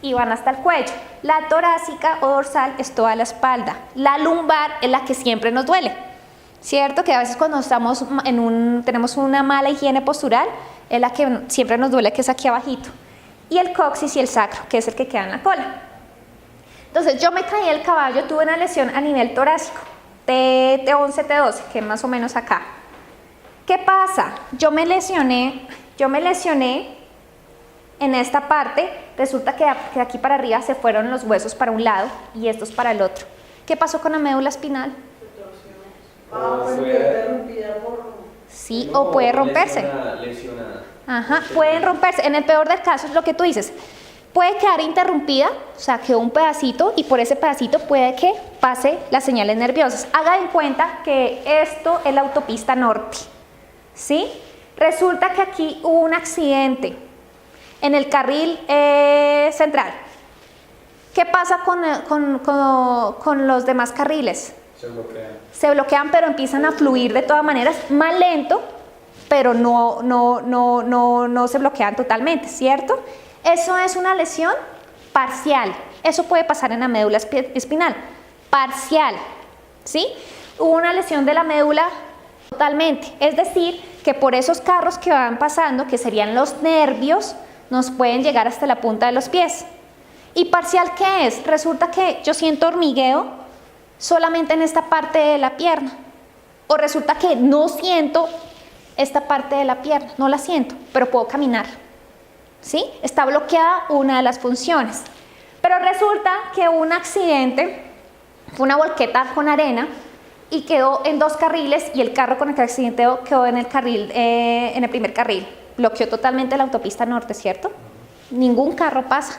Y van hasta el cuello. La torácica o dorsal es toda la espalda. La lumbar es la que siempre nos duele, ¿cierto? Que a veces cuando estamos tenemos una mala higiene postural, es la que siempre nos duele, que es aquí abajito. Y el coxis y el sacro, que es el que queda en la cola. Entonces, yo me caí del caballo, tuve una lesión a nivel torácico, T11, T12, que es más o menos acá. ¿Qué pasa? Yo me lesioné en esta parte, resulta que de aquí para arriba se fueron los huesos para un lado y estos para el otro. ¿Qué pasó con la médula espinal? Pues interrumpida por... Sí, o puede romperse. Lesionada. Ajá, pueden romperse. En el peor del caso es lo que tú dices. Puede quedar interrumpida, o sea, quedó un pedacito y por ese pedacito puede que pase las señales nerviosas. Haga en cuenta que esto es la autopista norte, ¿sí? Resulta que aquí hubo un accidente en el carril central. ¿Qué pasa con los demás carriles? Se bloquea. Se bloquean, pero empiezan a fluir de todas maneras, más lento, pero no se bloquean totalmente, ¿cierto? Eso es una lesión parcial. Eso puede pasar en la médula espinal. Parcial, ¿sí? Hubo una lesión de la médula totalmente. Es decir, que por esos carros que van pasando, que serían los nervios, nos pueden llegar hasta la punta de los pies. ¿Y parcial qué es? Resulta que yo siento hormigueo solamente en esta parte de la pierna. O resulta que no siento esta parte de la pierna, no la siento, pero puedo caminar. ¿Sí? Está bloqueada una de las funciones. Pero resulta que hubo un accidente, fue una volqueta con arena y quedó en dos carriles y el carro con el que accidente quedó en el carril, en el primer carril. Bloqueó totalmente la autopista norte, ¿cierto? Ningún carro pasa.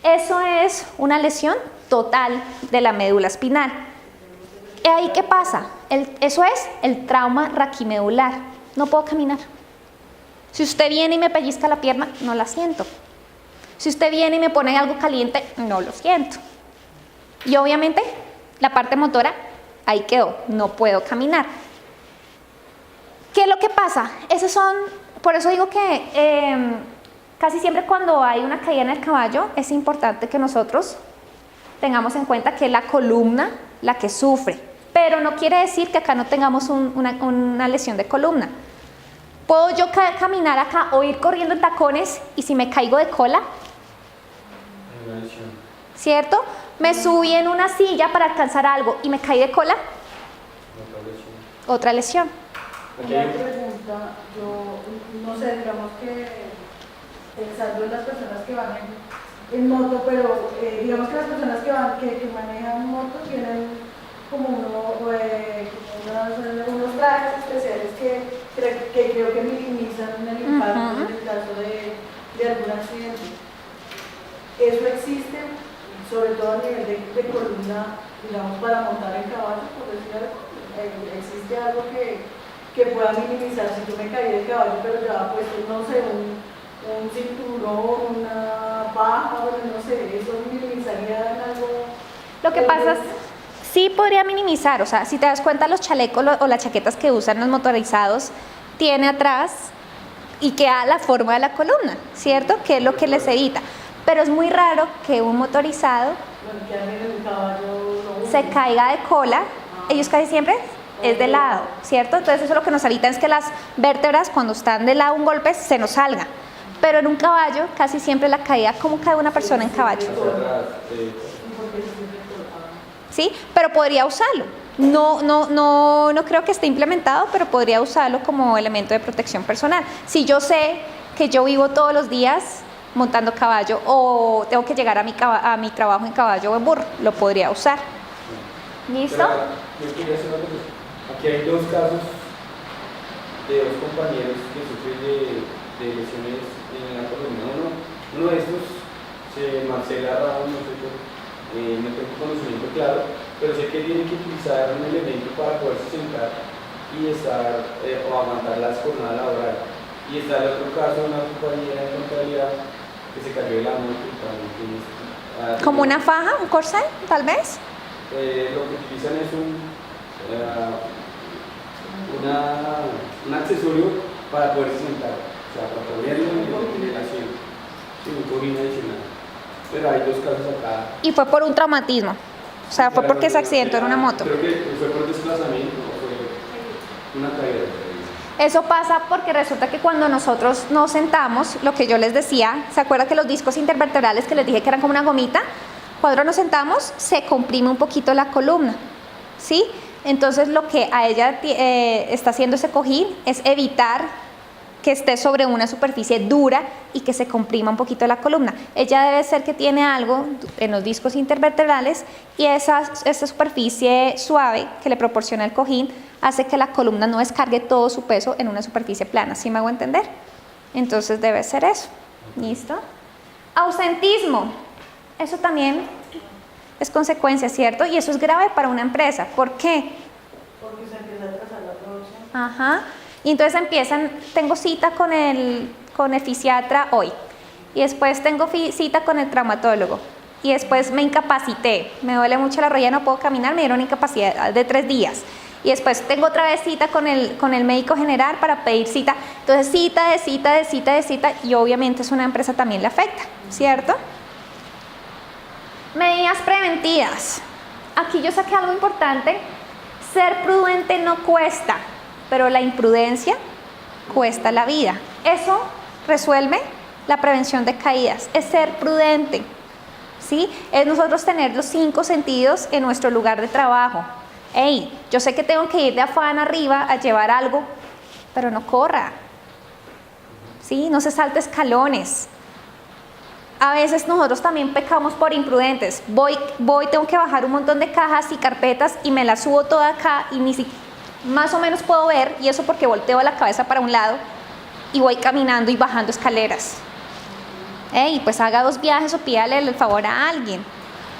Eso es una lesión total de la médula espinal. ¿Y ahí qué pasa? Eso es el trauma raquimedular. No puedo caminar. Si usted viene y me pellizca la pierna, no la siento. Si usted viene y me pone algo caliente, no lo siento. Y obviamente la parte motora ahí quedó, no puedo caminar. ¿Qué es lo que pasa? Por eso digo que casi siempre cuando hay una caída en el caballo es importante que nosotros tengamos en cuenta que es la columna la que sufre, pero no quiere decir que acá no tengamos una lesión de columna. ¿Puedo yo caminar acá o ir corriendo en tacones y si me caigo de cola? Una lesión. ¿Cierto? Me subí en una silla para alcanzar algo y me caí de cola. Otra lesión. Una pregunta, yo no sé, digamos que pensando en las personas que van en moto, pero digamos que las personas que manejan moto tienen como unos trajes especiales que creo que minimizan el impacto en el caso de algún accidente. Eso existe, sobre todo a nivel de columna, digamos, para montar el caballo, por decir algo. Existe algo que pueda minimizar. Si yo me caí del caballo, pero ya puesto, no sé, un cinturón, una paja, no sé, ¿eso minimizaría en algo? Lo que pasa es, sí podría minimizar, o sea, si te das cuenta los chalecos o las chaquetas que usan los motorizados, tiene atrás y queda la forma de la columna, ¿cierto? Que es lo que les evita. Pero es muy raro que un motorizado se caiga de cola, ellos casi siempre es de lado, ¿cierto? Entonces eso lo que nos evita es que las vértebras cuando están de lado un golpe se nos salgan. Pero en un caballo casi siempre la caída, ¿cómo cae una persona en caballo? ¿Sí? Pero podría usarlo. No creo que esté implementado, pero podría usarlo como elemento de protección personal. Si yo sé que yo vivo todos los días montando caballo o tengo que llegar a mi trabajo en caballo o en burro, lo podría usar. ¿Listo? Pero, yo quería hacer una cosa. Aquí hay dos casos de dos compañeros que sufren de lesiones en la columna. Uno de estos, Marcela Raúl, no tengo conocimiento claro, pero sé que tiene que utilizar un elemento para poderse sentar y estar o aguantar la jornada laboral. Y está el otro caso, una compañera de contabilidad que se cayó de la moto y también tiene, ¿Como una faja, un corsé, tal vez? lo que utilizan es un accesorio para poder sentar, o sea, para ponerlo en así, un cojín adicional. Pero hay dos casos acá. Y fue por un traumatismo. O sea, fue porque se accidentó en una moto. Creo que fue por desplazamiento o fue una caída. Eso pasa porque resulta que cuando nosotros nos sentamos, lo que yo les decía, ¿se acuerdan que los discos intervertebrales que les dije que eran como una gomita? Cuando nos sentamos, se comprime un poquito la columna, ¿sí? Entonces lo que a ella está haciendo ese cojín es evitar que esté sobre una superficie dura y que se comprima un poquito la columna. Ella debe ser que tiene algo en los discos intervertebrales y esa superficie suave que le proporciona el cojín hace que la columna no descargue todo su peso en una superficie plana. ¿Sí me hago entender? Entonces debe ser eso. ¿Listo? Ausentismo. Eso también es consecuencia, ¿cierto? Y eso es grave para una empresa. ¿Por qué? Porque se empieza a atrasar la producción. Ajá. Y entonces tengo cita con el fisiatra hoy. Y después tengo cita con el traumatólogo. Y después me incapacité. Me duele mucho la rodilla, no puedo caminar, me dieron incapacidad de 3 días. Y después tengo otra vez cita con el médico general para pedir cita. Entonces cita, y obviamente eso a una empresa también le afecta, ¿cierto? Medidas preventivas. Aquí yo saqué algo importante. Ser prudente no cuesta, pero la imprudencia cuesta la vida. Eso resuelve la prevención de caídas, es ser prudente, ¿sí? Es nosotros tener los 5 sentidos en nuestro lugar de trabajo. Hey, yo sé que tengo que ir de afán arriba a llevar algo, pero no corra, ¿sí? No se salte escalones. A veces nosotros también pecamos por imprudentes. Tengo que bajar un montón de cajas y carpetas y me las subo toda acá y ni siquiera más o menos puedo ver, y eso porque volteo la cabeza para un lado y voy caminando y bajando escaleras. Pues haga 2 viajes o pídale el favor a alguien,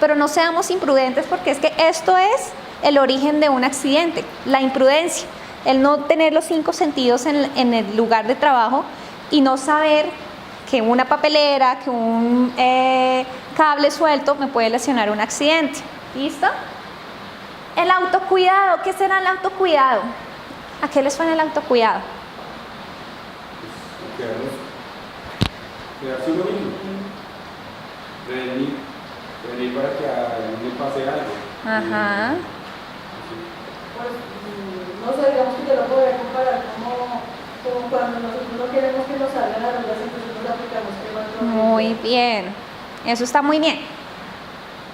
pero no seamos imprudentes, porque es que esto es el origen de un accidente, la imprudencia, el no tener los 5 sentidos en el lugar de trabajo y no saber que una papelera, que un cable suelto me puede lesionar un accidente. ¿Listo? El autocuidado. ¿Qué será el autocuidado? ¿A qué les suena el autocuidado? Quedarse uno mismo. Prevenir para que a uno le pase algo. Ajá. Pues, no sé, digamos que yo lo podría comparar como cuando nosotros no queremos que nos salgan arrugas, entonces nos aplicamos crema. Muy bien. Eso está muy bien.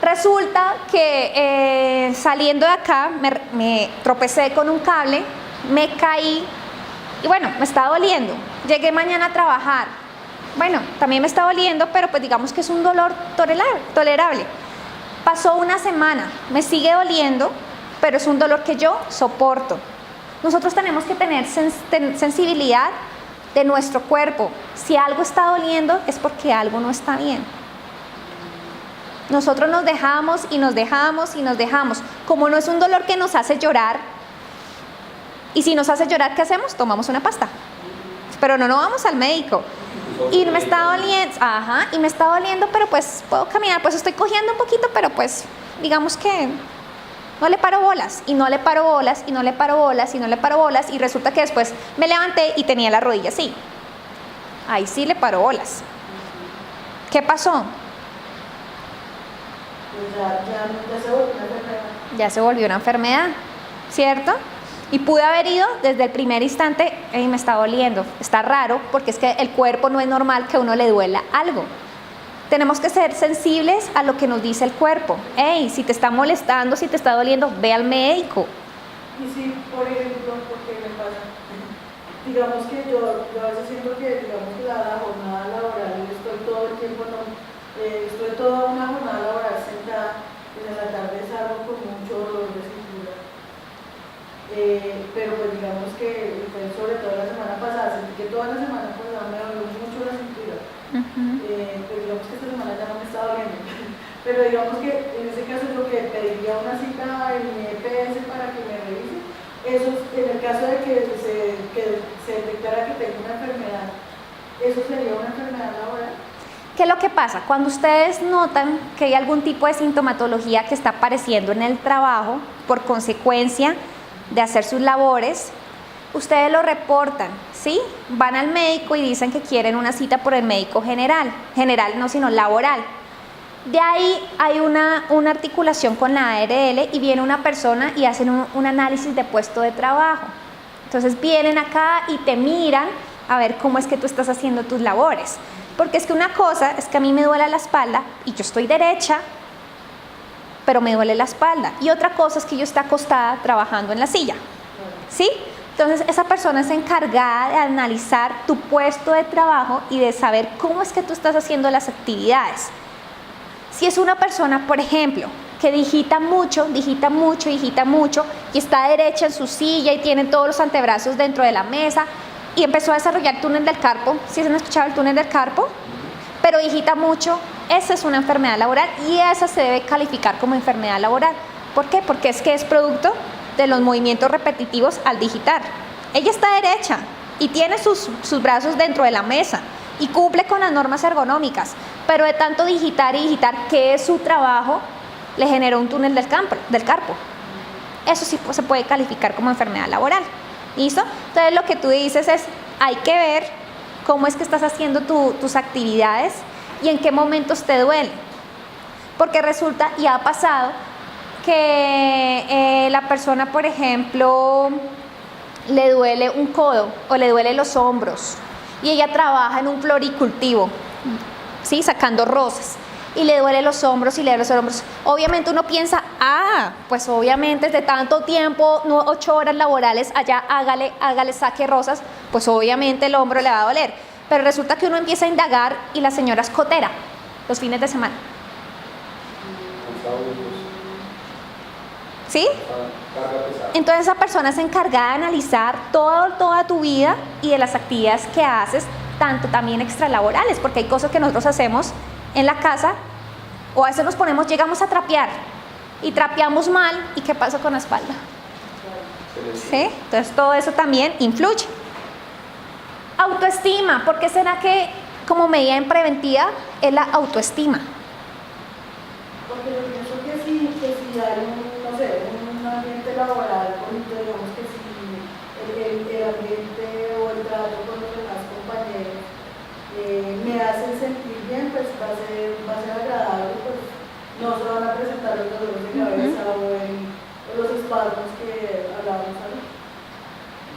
Resulta que saliendo de acá me tropecé con un cable, me caí y bueno, me estaba doliendo. Llegué mañana a trabajar. Bueno, también me está doliendo, pero pues digamos que es un dolor tolerable. Pasó una semana, me sigue doliendo, pero es un dolor que yo soporto. Nosotros tenemos que tener sensibilidad de nuestro cuerpo. Si algo está doliendo es porque algo no está bien. Nosotros nos dejamos y nos dejamos y nos dejamos. Como no es un dolor que nos hace llorar, y si nos hace llorar, ¿qué hacemos? Tomamos una pasta. Pero no vamos al médico. Y me está doliendo, pero pues puedo caminar, pues estoy cogiendo un poquito, pero pues digamos que no le paro bolas, y no le paro bolas, y no le paro bolas, y no le paro bolas, y resulta que después me levanté y tenía la rodilla así. Ahí sí le paro bolas. ¿Qué pasó? Pues ya se volvió una enfermedad. Ya se volvió una enfermedad, ¿cierto? Y pude haber ido desde el primer instante, me está doliendo. Está raro porque es que el cuerpo no es normal que a uno le duela algo. Tenemos que ser sensibles a lo que nos dice el cuerpo. Hey, si te está molestando, si te está doliendo, ve al médico. Y si, por ejemplo, porque me pasa, digamos que yo a veces siento que, digamos que la jornada laboral, estoy todo el tiempo, estoy toda una jornada laboral sentada, y en la tarde salgo con mucho dolor de cintura. Pero pues digamos que, pues, sobre todo la semana pasada, sentí que toda la semana pasada me dolió mucho la cintura. Pues digamos que esta semana ya no me está doliendo. Pero digamos que en ese caso yo que pediría una cita en mi EPS para que me revise, eso en el caso de que se detectara que tengo una enfermedad, ¿eso sería una enfermedad laboral? ¿Qué es lo que pasa? Cuando ustedes notan que hay algún tipo de sintomatología que está apareciendo en el trabajo por consecuencia de hacer sus labores, ustedes lo reportan, ¿sí? Van al médico y dicen que quieren una cita por el médico general no, sino laboral. De ahí hay una articulación con la ARL y viene una persona y hacen un análisis de puesto de trabajo. Entonces vienen acá y te miran a ver cómo es que tú estás haciendo tus labores. Porque es que una cosa es que a mí me duele la espalda y yo estoy derecha, pero me duele la espalda. Y otra cosa es que yo esté acostada trabajando en la silla, ¿sí? Entonces esa persona es encargada de analizar tu puesto de trabajo y de saber cómo es que tú estás haciendo las actividades. Si es una persona, por ejemplo, que digita mucho y está derecha en su silla y tiene todos los antebrazos dentro de la mesa y empezó a desarrollar túnel del carpo, ¿sí se han escuchado el túnel del carpo? Pero digita mucho, esa es una enfermedad laboral y esa se debe calificar como enfermedad laboral. ¿Por qué? Porque es que es producto de los movimientos repetitivos al digitar. Ella está derecha y tiene sus brazos dentro de la mesa y cumple con las normas ergonómicas, pero de tanto digitar y digitar, que es su trabajo, le generó un túnel del carpo. Eso sí se puede calificar como enfermedad laboral. ¿Listo? Entonces lo que tú dices es, hay que ver cómo es que estás haciendo tus actividades y en qué momentos te duele. Porque resulta, y ha pasado, que la persona, por ejemplo, le duele un codo o le duele los hombros y ella trabaja en un floricultivo, ¿sí? Sacando rosas y le duele los hombros y le duele los hombros. Obviamente uno piensa, pues obviamente desde tanto tiempo, 8 horas laborales, allá hágale, saque rosas, pues obviamente el hombro le va a doler. Pero resulta que uno empieza a indagar y la señora es cotera los fines de semana. ¿Sí? Entonces esa persona es encargada de analizar toda tu vida y de las actividades que haces, tanto también extralaborales, porque hay cosas que nosotros hacemos en la casa o a veces llegamos a trapear y trapeamos mal, ¿y qué pasa con la espalda? ¿Sí? Entonces todo eso también influye. Autoestima, ¿por qué será que como medida en preventiva es la autoestima? Porque yo pienso que si hay un ambiente laboral, digamos que si el ambiente o el trato con los demás compañeros me hacen sentir bien, pues va a ser agradable, pues no se van a presentar los dolores de cabeza o los espasmos que hablábamos ahora.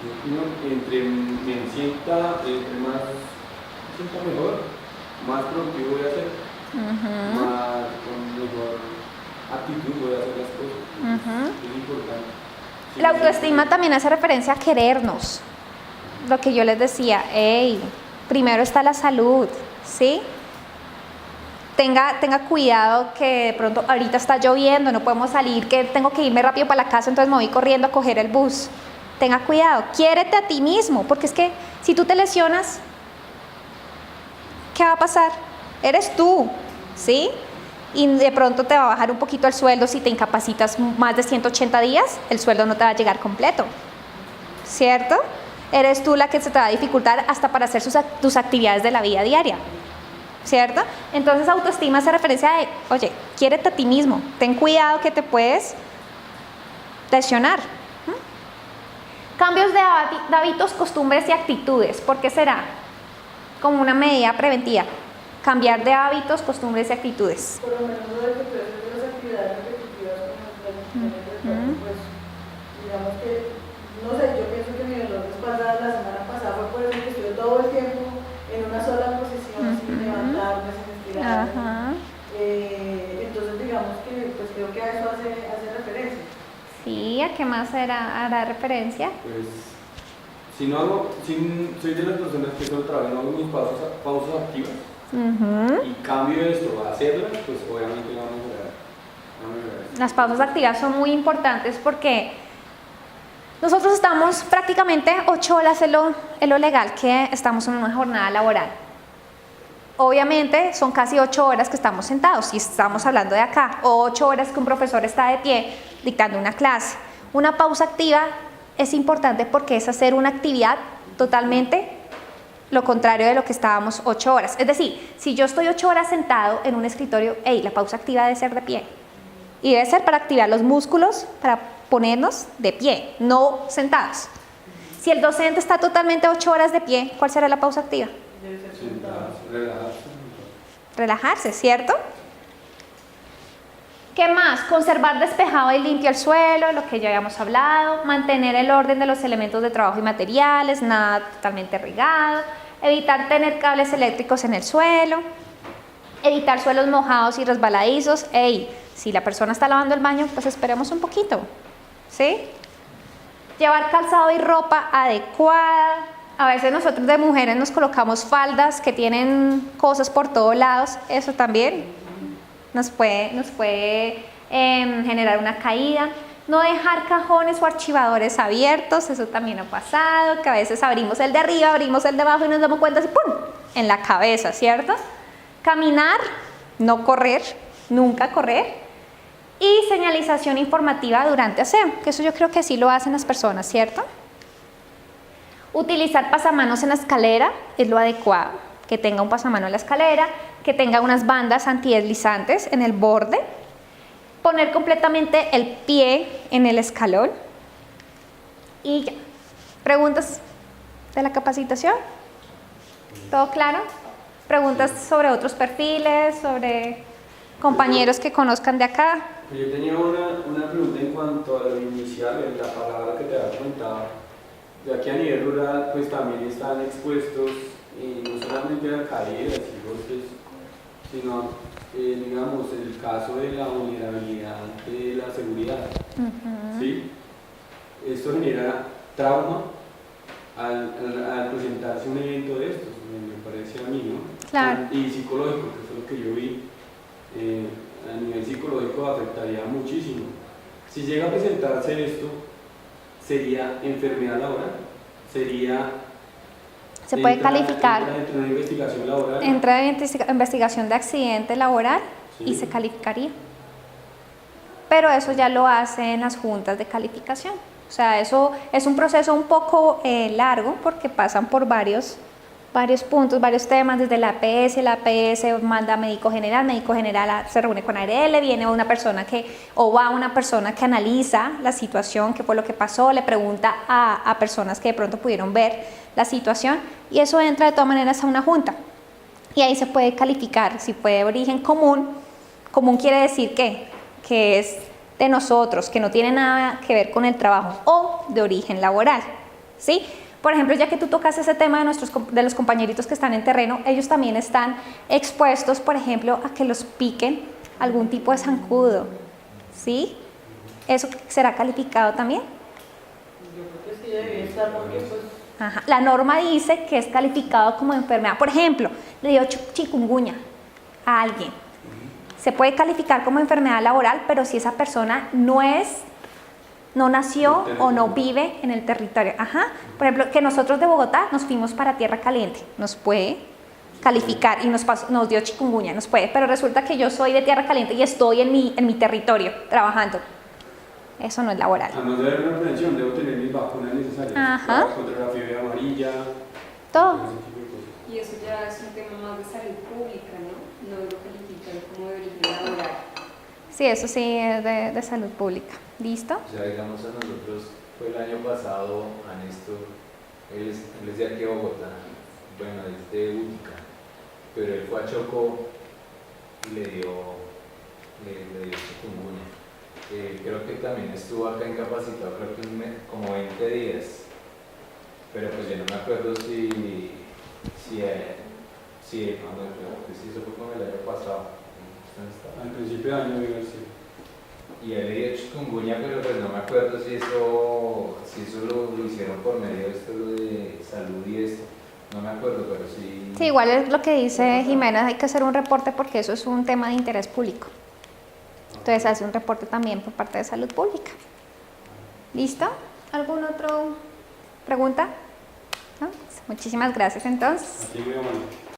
Yo opino que entre me sienta mejor, más productivo voy a ser, más con mejor actitud voy a hacer las cosas. Es importante. La autoestima también hace referencia a querernos. Lo que yo les decía, primero está la salud, ¿sí? Tenga cuidado que de pronto ahorita está lloviendo, no podemos salir, que tengo que irme rápido para la casa, entonces me voy corriendo a coger el bus. Tenga cuidado, quiérete a ti mismo, porque es que si tú te lesionas, ¿qué va a pasar? Eres tú, ¿sí? Y de pronto te va a bajar un poquito el sueldo si te incapacitas más de 180 días, el sueldo no te va a llegar completo, ¿cierto? Eres tú la que se te va a dificultar hasta para hacer tus actividades de la vida diaria, ¿cierto? Entonces autoestima hace referencia a, oye, quiérete a ti mismo, ten cuidado que te puedes lesionar. Cambios de hábitos, costumbres y actitudes, ¿por qué será? Como una medida preventiva. Cambiar de hábitos, costumbres y actitudes. Por lo menos lo de que tú haces las actividades repetitivas pues digamos que, no sé, yo pienso que mi dolor de espalda la semana pasada fue por eso que estuve todo el tiempo en una sola posición, sin levantarme, sin estirar, laboral. Ajá. Entonces digamos que pues creo que a eso hace referencia. Sí, ¿a qué más hará referencia? Pues, si no hago, si soy de las personas que solo trabajan, no hago mis pausas activas Ujú. y cambio esto a hacerlas, pues obviamente va a mejorar esto. Las pausas activas son muy importantes porque nosotros estamos prácticamente 8 horas en lo legal que estamos en una jornada laboral. Obviamente son casi 8 horas que estamos sentados y estamos hablando de acá, o 8 horas que un profesor está de pie dictando una clase. Una pausa activa es importante porque es hacer una actividad totalmente lo contrario de lo que estábamos 8 horas. Es decir, si yo estoy 8 horas sentado en un escritorio, la pausa activa debe ser de pie. Y debe ser para activar los músculos, para ponernos de pie, no sentados. Si el docente está totalmente 8 horas de pie, ¿cuál será la pausa activa? Debe ser Sentarse, relajarse. Relajarse, ¿cierto? ¿Qué más? Conservar despejado y limpio el suelo, lo que ya habíamos hablado, mantener el orden de los elementos de trabajo y materiales, nada totalmente regado, evitar tener cables eléctricos en el suelo, evitar suelos mojados y resbaladizos. Si la persona está lavando el baño, pues esperemos un poquito, ¿sí? Llevar calzado y ropa adecuada. A veces nosotros de mujeres nos colocamos faldas que tienen cosas por todos lados, eso también nos puede generar una caída. No dejar cajones o archivadores abiertos, eso también ha pasado, que a veces abrimos el de arriba, abrimos el de abajo y nos damos cuenta así, ¡pum!, en la cabeza, ¿cierto? Caminar, no correr, nunca correr. Y señalización informativa durante aseo, que eso yo creo que sí lo hacen las personas, ¿cierto? Utilizar pasamanos en la escalera es lo adecuado, que tenga un pasamano en la escalera, que tenga unas bandas antideslizantes en el borde, poner completamente el pie en el escalón y ya. ¿Preguntas de la capacitación? ¿Todo claro? ¿Preguntas sobre otros perfiles, sobre compañeros que conozcan de acá? Yo tenía una pregunta en cuanto a lo inicial, en la palabra que te había comentado. Ya que a nivel rural pues también están expuestos no solamente a caídas y golpes, sino digamos el caso de la vulnerabilidad de la seguridad. ¿Sí? Esto genera trauma al presentarse un evento de estos, me parece a mí, ¿no? Claro. Y psicológico, que fue lo que yo vi, a nivel psicológico afectaría muchísimo. Si llega a presentarse esto, sería enfermedad laboral, se puede calificar, entre una investigación laboral, entra en investigación de accidente laboral, sí, y se calificaría. Pero eso ya lo hacen las juntas de calificación. O sea, eso es un proceso un poco largo porque pasan por varios puntos, varios temas, desde la APS manda a médico general se reúne con ARL, viene una persona va una persona que analiza la situación, qué fue lo que pasó, le pregunta a personas que de pronto pudieron ver la situación y eso entra de todas maneras a una junta y ahí se puede calificar, si fue de origen común quiere decir que es de nosotros, que no tiene nada que ver con el trabajo o de origen laboral, ¿sí? Por ejemplo, ya que tú tocas ese tema de los compañeritos que están en terreno, ellos también están expuestos, por ejemplo, a que los piquen algún tipo de zancudo, ¿sí? ¿Eso será calificado también? Yo creo que sí debería estar porque pues... Ajá. La norma dice que es calificado como enfermedad. Por ejemplo, le dio chikungunya a alguien. Se puede calificar como enfermedad laboral, pero si esa persona no nació o no vive en el territorio. Ajá. Por ejemplo, que nosotros de Bogotá nos fuimos para Tierra Caliente, nos puede calificar y nos dio chikungunya, nos puede, pero resulta que yo soy de Tierra Caliente y estoy en mi territorio trabajando. Eso no es laboral. Además de haber una prevención, debo tener mis vacunas necesarias. Ajá. Contra la fiebre amarilla. Todo. ese tipo de cosas. Y eso ya es un tema más de salud pública, ¿no? No lo califican como de origen laboral. Sí, eso sí es de salud pública. ¿Listo? O sea, digamos a nosotros, fue el año pasado, a Néstor, él es de aquí de Bogotá, bueno, es de Útica, pero él fue a Chocó y le dio chikungunya. Creo que también estuvo acá incapacitado, creo que como 20 días, pero pues yo no me acuerdo si eso fue como el año pasado Al principio de año vino el sí. Y he leído chikungunya, pero pues no me acuerdo si eso lo hicieron por medio de esto de salud y esto. No me acuerdo, pero sí. Sí, igual es lo que dice Jimena, hay que hacer un reporte porque eso es un tema de interés público. Entonces hace un reporte también por parte de salud pública. ¿Listo? ¿Alguna otra pregunta? ¿No? Muchísimas gracias entonces. Así, mi hermano.